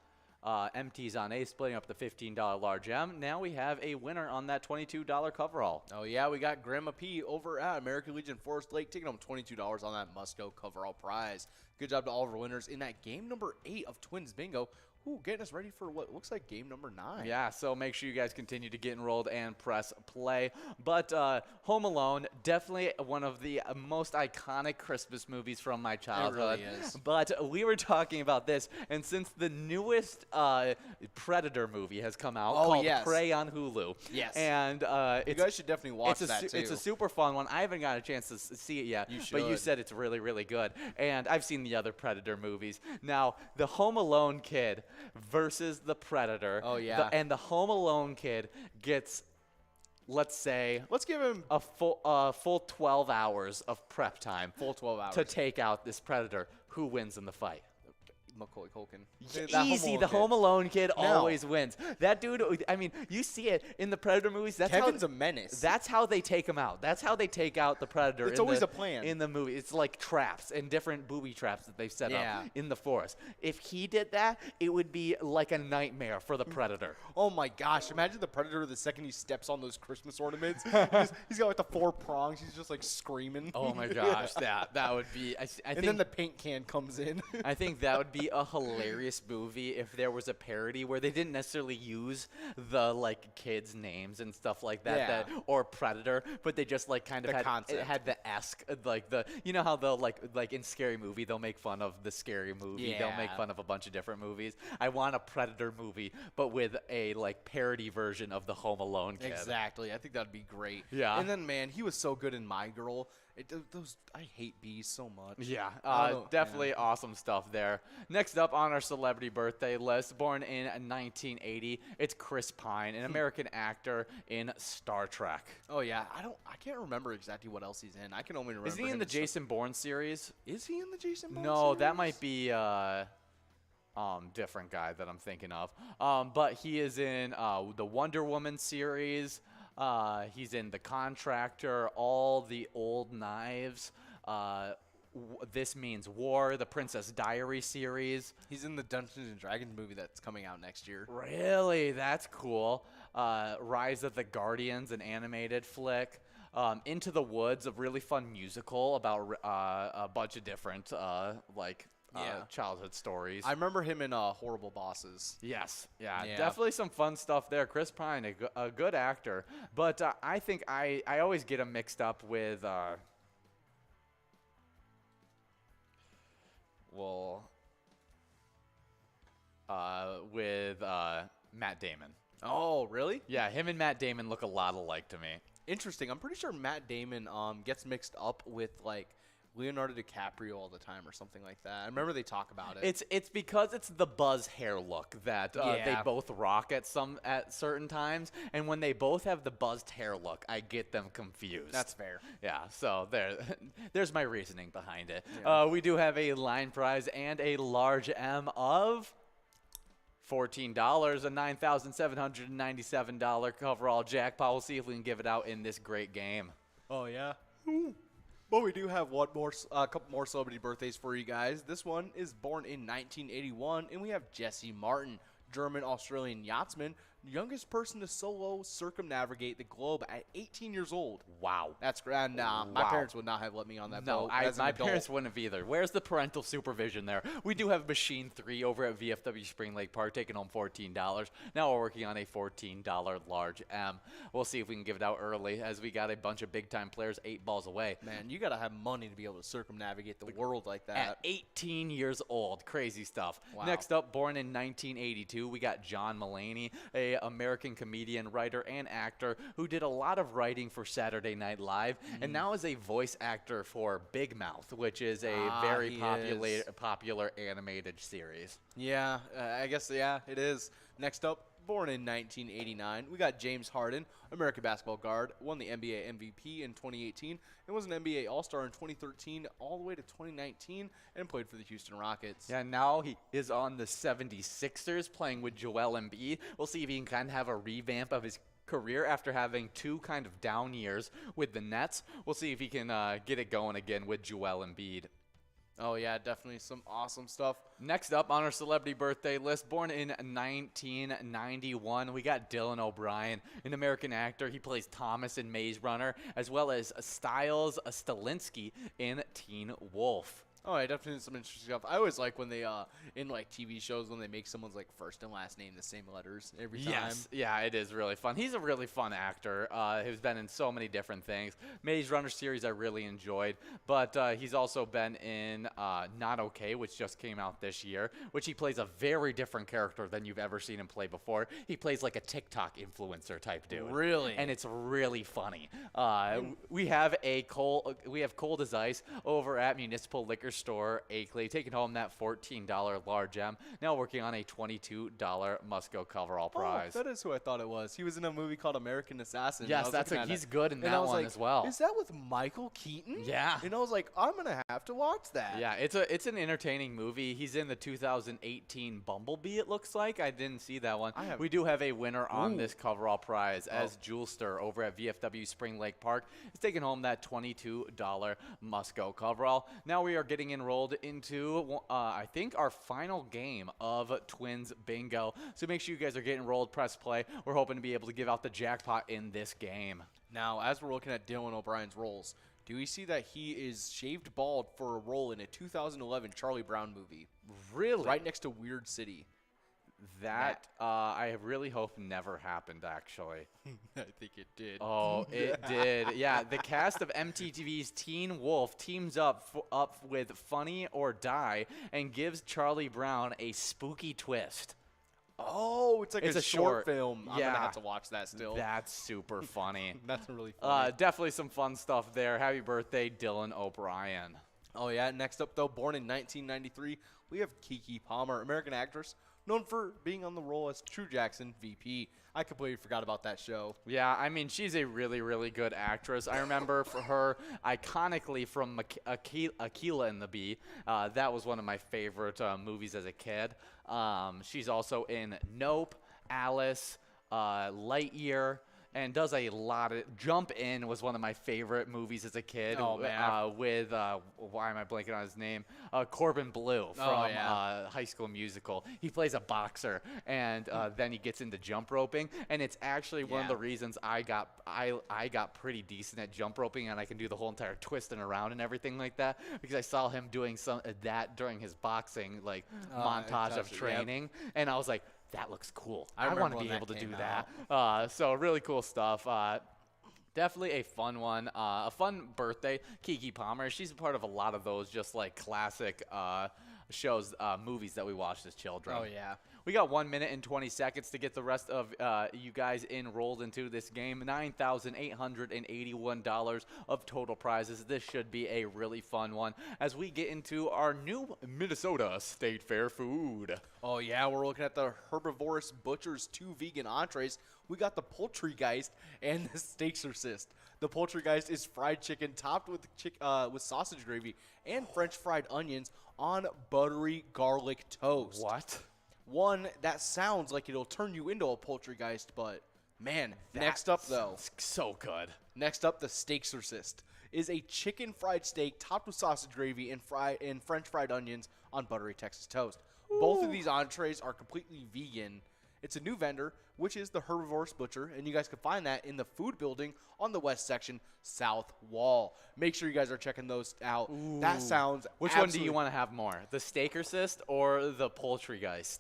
MT's on A, splitting up the $15 large M. Now we have a winner on that $22 coverall. Oh, yeah, we got Grandma P over at American Legion Forest Lake, taking home $22 on that must-go coverall prize. Good job to all of our winners in that game number 8 of Twins Bingo. Ooh, getting us ready for what looks like game number 9. Yeah, so make sure you guys continue to get enrolled and press play. But Home Alone, definitely one of the most iconic Christmas movies from my childhood. It really is. But we were talking about this, and since the newest Predator movie has come out called Prey on Hulu. Yes. And you guys should definitely watch that, too. It's a super fun one. I haven't got a chance to see it yet. You should. But you said it's really, really good. And I've seen the other Predator movies. Now, the Home Alone kid versus the Predator. Oh, yeah. And the Home Alone kid gets, let's give him a full 12 hours of prep time. full 12 hours. To take out this Predator. Who wins in the fight? Macaulay Culkin. Easy. The Home Alone kid always wins. That dude, I mean, you see it in the Predator movies. Kevin's a menace. That's how they take him out. That's how they take out the Predator. It's always a plan. In the movie. It's like traps and different booby traps that they've set Yeah. up in the forest. If he did that, it would be like a nightmare for the Predator. Oh, my gosh. Imagine the Predator the second he steps on those Christmas ornaments. he's got like the 4 prongs. He's just like screaming. Oh, my gosh. That would be, I and think, then the paint can comes in. I think that would be a hilarious movie if there was a parody where they didn't necessarily use the like kids' names and stuff like that, or Predator, but they just like kind of had the esque, like the, you know how they'll like in Scary Movie they'll make fun of the Scary Movie, they'll make fun of a bunch of different movies. I want a Predator movie, but with a like parody version of the Home Alone kid. Exactly. I think that'd be great. Yeah. And then, man, he was so good in My Girl. I hate bees so much. Yeah, definitely awesome stuff there. Next up on our celebrity birthday list, born in 1980, it's Chris Pine, an American actor in Star Trek. Oh yeah, I can't remember exactly what else he's in. I can only remember. Isn't he in the Jason Bourne series? Is he in the Jason Bourne No, series? that might be different guy that I'm thinking of. But he is in the Wonder Woman series. He's in The Contractor, all the old knives. This Means War, the Princess Diary series. He's in the Dungeons and Dragons movie that's coming out next year. Really? That's cool. Rise of the Guardians, an animated flick. Into the Woods, a really fun musical about a bunch of different childhood stories. I remember him in Horrible Bosses. Yes, yeah, Yeah. definitely some fun stuff there. Chris Pine, a good actor, but I think I always get him mixed up with Matt Damon. Oh, really? Yeah, him and Matt Damon look a lot alike to me. Interesting. I'm pretty sure Matt Damon gets mixed up with like Leonardo DiCaprio all the time or something like that. I remember they talk about it. It's because it's the buzz hair look that they Yeah. both rock at certain times, and when they both have the buzzed hair look, I get them confused. That's fair. Yeah, so there's my reasoning behind it. Yeah. We do have a line prize and a large M of $14, a $9,797 coverall jackpot. We'll see if we can give it out in this great game. Oh, yeah? But we do have a couple more celebrity birthdays for you guys. This one is born in 1981, and we have Jesse Martin, German-Australian yachtsman, youngest person to solo circumnavigate the globe at 18 years old. Wow. That's grand. My Wow. parents would not have let me on that No, boat as an my adult. parents wouldn't have either. Where's the parental supervision there? We do have Machine 3 over at VFW Spring Lake Park, taking home $14. Now we're working on a $14 large M. We'll see if we can give it out early, as we got a bunch of big-time players 8 balls away. Man, you got to have money to be able to circumnavigate the world like that. At 18 years old. Crazy stuff. Wow. Next up, born in 1982, we got John Mulaney, a American comedian, writer, and actor who did a lot of writing for Saturday Night Live, and now is a voice actor for Big Mouth, which is a very he popular animated series. Yeah, I guess, yeah, it is. Next up, born in 1989, we got James Harden, American basketball guard, won the NBA MVP in 2018, and was an NBA All-Star in 2013 all the way to 2019, and played for the Houston Rockets. Yeah, now he is on the 76ers playing with Joel Embiid. We'll see if he can kind of have a revamp of his career after having 2 kind of down years with the Nets. We'll see if he can get it going again with Joel Embiid. Oh, yeah, definitely some awesome stuff. Next up on our celebrity birthday list, born in 1991, we got Dylan O'Brien, an American actor. He plays Thomas in Maze Runner, as well as Styles Stalinsky in Teen Wolf. Oh, yeah, definitely some interesting stuff. I always like when they, in like TV shows, when they make someone's like first and last name the same letters every time. Yes, yeah, it is really fun. He's a really fun actor who's been in so many different things. Maze Runner series I really enjoyed, but he's also been in Not Okay, which just came out this year, which he plays a very different character than you've ever seen him play before. He plays like a TikTok influencer type dude. Really? And it's really funny. We have Cold as Ice over at Municipal Liquor Store Akeley, taking home that $14 large M. Now working on a $22 Musco coverall prize. Oh, that is who I thought it was. He was in a movie called American Assassin. Yes, he's good in that one as well. Is that with Michael Keaton? Yeah. And I was like, I'm gonna have to watch that. Yeah, it's an entertaining movie. He's in the 2018 Bumblebee, it looks like. I didn't see that one. We do have a winner on this coverall prize, as Julester over at VFW Spring Lake Park is taking home that $22 Musco coverall. Now we are getting enrolled into, I think, our final game of Twins Bingo. So make sure you guys are getting enrolled, press play. We're hoping to be able to give out the jackpot in this game. Now, as we're looking at Dylan O'Brien's roles, do we see that he is shaved bald for a role in a 2011 Charlie Brown movie? Really? Right next to Weird City. That, I really hope never happened, actually. I think it did. Oh, it did. Yeah, the cast of MTV's Teen Wolf teams up with Funny or Die and gives Charlie Brown a spooky twist. Oh, it's like It's a a short short. film. I'm Yeah. gonna have to watch that still. That's super funny. That's really funny. Definitely some fun stuff there. Happy birthday, Dylan O'Brien. Oh, yeah. Next up, though, born in 1993, we have Keke Palmer, American actress, known for being on the role as True Jackson, VP. I completely forgot about that show. Yeah, I mean, she's a really, really good actress. I remember for her iconically from Aquila and the Bee. That was one of my favorite movies as a kid. She's also in Nope, Alice, Lightyear, and does a lot of Jump In was one of my favorite movies as a kid. Oh, man. With why am I blanking on his name? Corbin Blue from High School Musical. He plays a boxer, and then he gets into jump roping, and it's actually one of the reasons I got pretty decent at jump roping, and I can do the whole entire twisting around and everything like that because I saw him doing some of that during his boxing montage of training, and I was like, that looks cool. I want to be able to do that. So really cool stuff. Definitely a fun one. A fun birthday. Keke Palmer. She's a part of a lot of those just like classic shows, movies that we watched as children. Oh, yeah. We got 1 minute and 20 seconds to get the rest of you guys enrolled into this game. $9,881 of total prizes. This should be a really fun one as we get into our new Minnesota State Fair food. Oh, yeah, we're looking at the Herbivorous Butcher's 2 vegan entrees. We got the Poultrygeist and the Steaksurcist. The Poultrygeist is fried chicken topped with sausage gravy and French fried onions on buttery garlic toast. What? One that sounds like it'll turn you into a Poultrygeist, but man, next up though, so good. Next up, the Steaksurcist is a chicken fried steak topped with sausage gravy and French fried onions on buttery Texas toast. Ooh. Both of these entrees are completely vegan. It's a new vendor, which is the Herbivorous Butcher, and you guys can find that in the food building on the west section, south wall. Make sure you guys are checking those out. Ooh. That sounds Which one do you want to have more, the Steaksurcist or the Poultrygeist?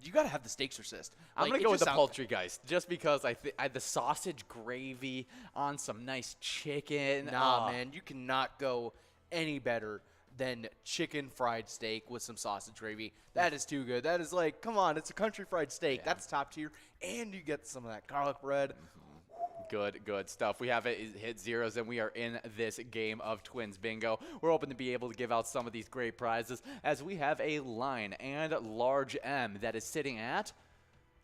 You got to have the Steaksurcist. I'm going to go with the Poultrygeist just because I the sausage gravy on some nice chicken. Nah, man, you cannot go any better than chicken fried steak with some sausage gravy. That is too good. That is like, come on, it's a country fried steak. Yeah. That's top tier. And you get some of that garlic bread. Good stuff. We have it hit zeros, and we are in this game of Twins Bingo. We're hoping to be able to give out some of these great prizes as we have a line and large M that is sitting at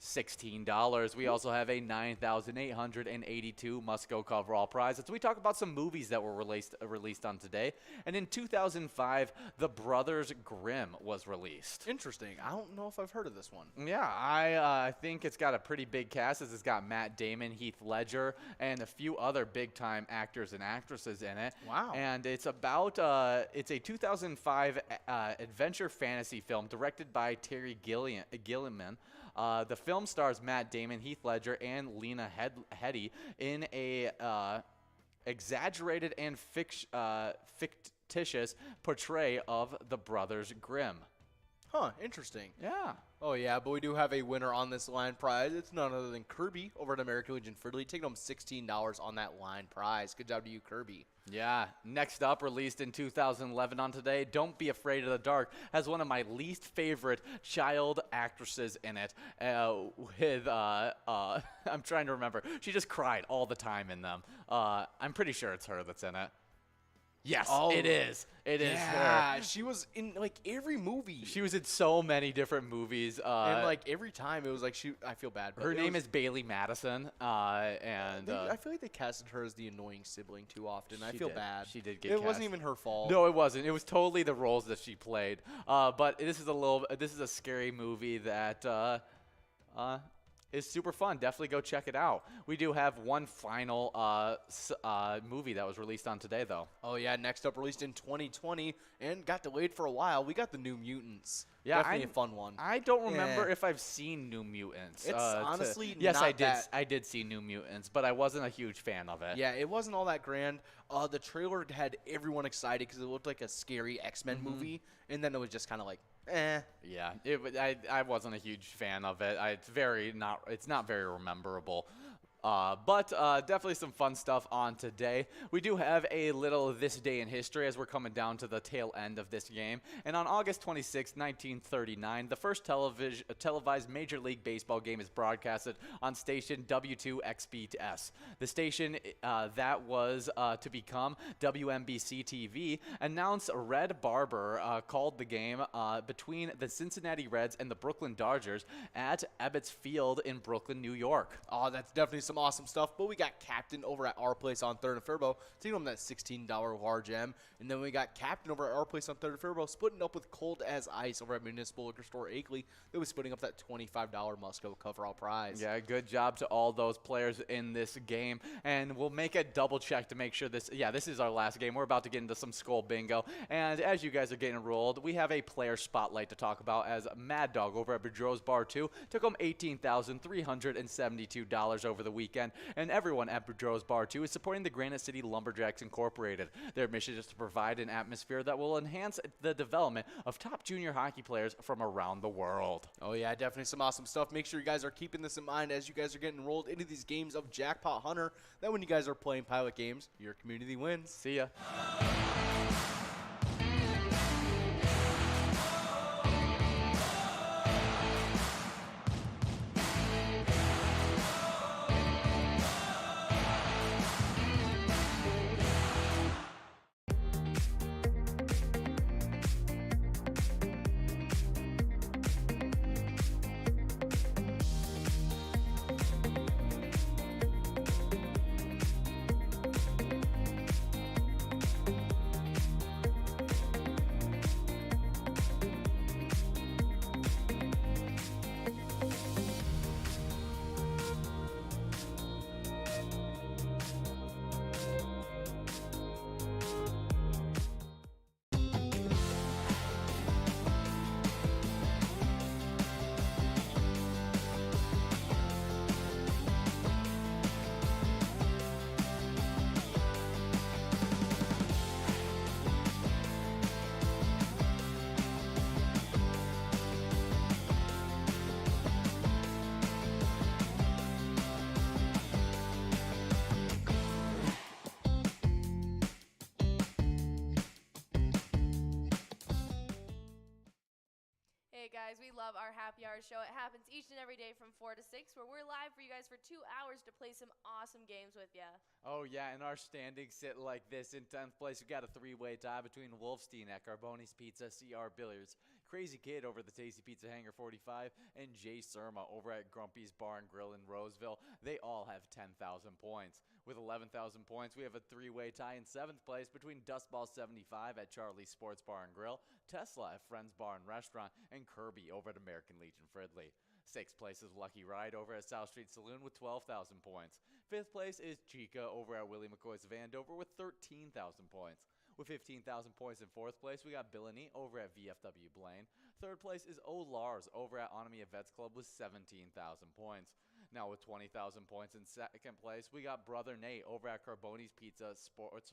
$16. We also have a $9,882 must-go coverall prize as we talk about some movies that were released on today. And in 2005, The Brothers Grimm was released. Interesting. I don't know if I've heard of this one. Yeah, I think it's got a pretty big cast as it's got Matt Damon, Heath Ledger, and a few other big-time actors and actresses in it. Wow. And it's about it's a 2005 adventure fantasy film directed by Terry Gilliam. The film stars Matt Damon, Heath Ledger, and Lena Headey in a exaggerated and fictitious portray of the Brothers Grimm. Huh, interesting. Yeah. Oh, yeah, but we do have a winner on this line prize. It's none other than Kirby over at American Legion Fridley, taking home $16 on that line prize. Good job to you, Kirby. Yeah. Next up, released in 2011 on today, Don't Be Afraid of the Dark has one of my least favorite child actresses in it. With I'm trying to remember. She just cried all the time in them. I'm pretty sure it's her that's in it. Yes, it is. It is her. Yeah, she was in like every movie. She was in so many different movies. And like every time it was like I feel bad. Her name is Bailey Madison. And I feel like they casted her as the annoying sibling too often. I feel bad. She did get It cast. wasn't even her fault. No, it wasn't. It was totally the roles that she played. But this is a scary movie that is super fun. Definitely go check it out. We do have one final movie that was released on today, though. Oh, yeah. Next up, released in 2020 and got delayed for a while. We got the New Mutants. Yeah, definitely a fun one. I don't remember if I've seen New Mutants. It's honestly yes, not I did. that. I did see New Mutants, but I wasn't a huge fan of it. Yeah, it wasn't all that grand. The trailer had everyone excited because it looked like a scary X-Men movie, and then it was just kind of like, eh. Yeah, I wasn't a huge fan of it. It's not very memorable. But definitely some fun stuff on today. We do have a little This Day in History as we're coming down to the tail end of this game. And on August 26, 1939, the first televised Major League Baseball game is broadcasted on station W2XBS. The station that was to become WNBC TV announced Red Barber called the game between the Cincinnati Reds and the Brooklyn Dodgers at Ebbets Field in Brooklyn, New York. Oh, that's definitely some some awesome stuff. But we got Captain over at our place on 3rd and Faribault, taking home that $16 large M. And then we got Captain over at our place on 3rd and Faribault, splitting up with Cold as Ice over at Municipal Liquor Store Akeley. They was splitting up that $25 Musco coverall prize. Yeah, good job to all those players in this game. And we'll make a double check to make sure this is our last game. We're about to get into some Skull Bingo. And as you guys are getting rolled, we have a player spotlight to talk about as Mad Dog over at Boudreaux's Bar 2 took home $18,372 over the weekend. And everyone at Boudreaux's Bar 2 is supporting the Granite City Lumberjacks Incorporated. Their mission is to provide an atmosphere that will enhance the development of top junior hockey players from around the world. Oh, yeah, definitely some awesome stuff. Make sure you guys are keeping this in mind as you guys are getting enrolled into these games of Jackpot Hunter. That when you guys are playing pilot games, your community wins. See ya. Hey guys, we love our happy hour show. It happens each and every day from 4 to 6, where we're live for you guys for 2 hours to play some awesome games with ya. Oh, yeah, and our standings sit like this. In 10th place, we got a three-way tie between Wolfstein at Carboni's Pizza, CR Billiards, Crazy Kid over the Tasty Pizza Hangar 45, and Jay Surma over at Grumpy's Bar and Grill in Roseville. They all have 10,000 points. With 11,000 points, we have a three-way tie in 7th place between Dustball 75 at Charlie's Sports Bar and Grill, Tesla at Friends Bar and Restaurant, and Kirby over at American Legion Fridley. 6th place is Lucky Ride over at South Street Saloon with 12,000 points. 5th place is Chica over at Willie McCoy's Vandover with 13,000 points. With 15,000 points in 4th place, we got Billany over at VFW Blaine. 3rd place is O Lars over at Onomia Vets Club with 17,000 points. Now with 20,000 points in 2nd place, we got Brother Nate over at Carboni's Pizza Sports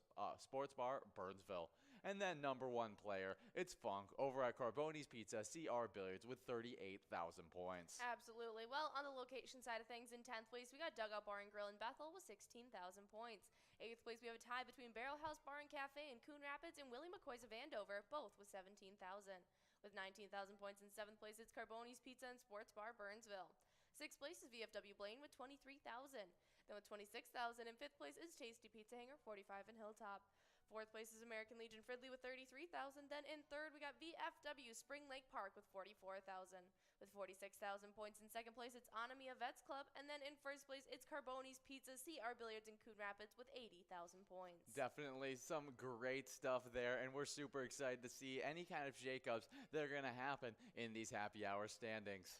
Bar, Burnsville. And then number 1 player, it's Funk over at Carboni's Pizza, CR Billiards with 38,000 points. Absolutely. Well, on the location side of things, in 10th place, we got Dugout Bar and Grill in Bethel with 16,000 points. 8th place, we have a tie between Barrel House Bar and Cafe in Coon Rapids and Willie McCoy's of Andover, both with 17,000. With 19,000 points in 7th place, it's Carboni's Pizza and Sports Bar, Burnsville. 6th place is VFW Blaine with 23,000. Then with 26,000 in 5th place is Tasty Pizza Hangar 45 in Hilltop. 4th place is American Legion Fridley with 33,000. Then in 3rd, we got VFW Spring Lake Park with 44,000. With 46,000 points in 2nd place, it's Onomia Vets Club. And then in 1st place, it's Carboni's Pizza, CR Billiards in Coon Rapids with 80,000 points. Definitely some great stuff there, and we're super excited to see any kind of shakeups that are going to happen in these happy hour standings.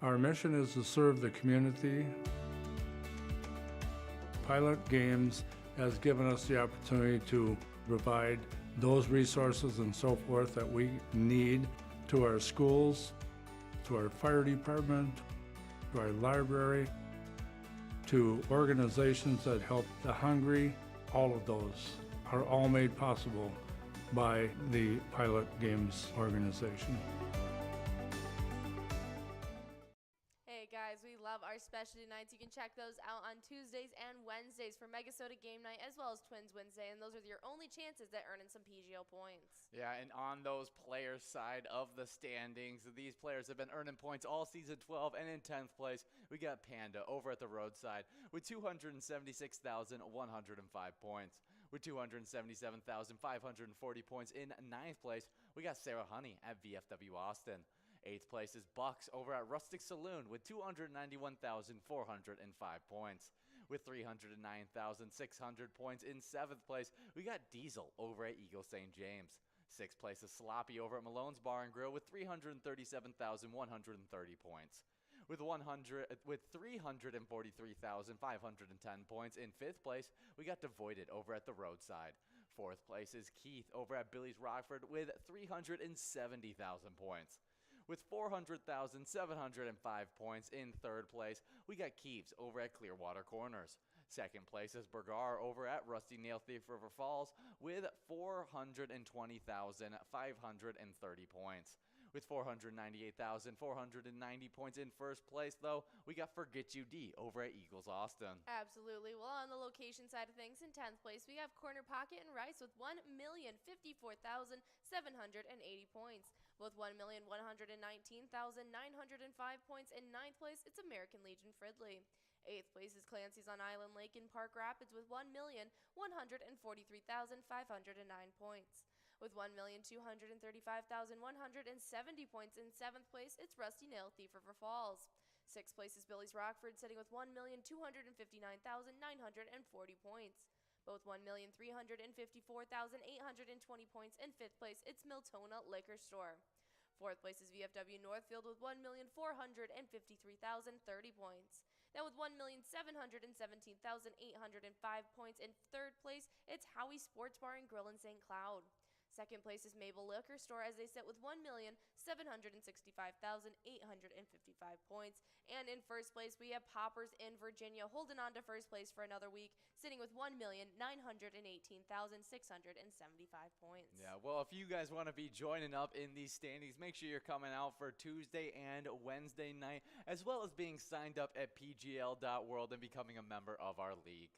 Our mission is to serve the community. Pilot Games has given us the opportunity to provide those resources and so forth that we need to our schools, to our fire department, to our library, to organizations that help the hungry. All of those are all made possible by the Pilot Games organization. Hey guys, we love our specialty nights. You can check those out on Tuesdays and Wednesdays for MegaSota Game Night as well as TwinsWinsDay, and those are your only chances at earning some PGO points. Yeah, and on those players' side of the standings, these players have been earning points all season 12, and in 10th place, we got Panda over at the roadside with 276,105 points. With 277,540 points in 9th place, we got Sarah Honey at VFW Austin. 8th place is Bucks over at Rustic Saloon with 291,405 points. With 309,600 points in 7th place, we got Diesel over at Eagle St. James. 6th place is Sloppy over at Malone's Bar and Grill with 337,130 points. With 343,510 points in 5th place, we got Devoided over at the roadside. 4th place is Keith over at Billy's Rockford with 370,000 points. With 400,705 points in 3rd place, we got Keeves over at Clearwater Corners. 2nd place is Bergar over at Rusty Nail Thief River Falls with 420,530 points. With 498,490 points in 1st place, though, we got Forget You D over at Eagles Austin. Absolutely. Well, on the location side of things, in 10th place, we have Corner Pocket and Rice with 1,054,780 points. With 1,119,905 points in 9th place, it's American Legion Fridley. 8th place is Clancy's on Island Lake in Park Rapids with 1,143,509 points. With 1,235,170 points in 7th place, it's Rusty Nail Thief River Falls. 6th place is Billy's Rockford, sitting with 1,259,940 points. Both 1,354,820 points in 5th place, it's Miltona Liquor Store. 4th place is VFW Northfield with 1,453,030 points. Now with 1,717,805 points in 3rd place, it's Howie Sports Bar and Grill in St. Cloud. 2nd place is Mabel Liquor Store as they sit with 1,765,855 points. And in 1st place, we have Poppers in Virginia holding on to 1st place for another week, sitting with 1,918,675 points. Yeah, well, if you guys want to be joining up in these standings, make sure you're coming out for Tuesday and Wednesday night, as well as being signed up at pgl.world and becoming a member of our league.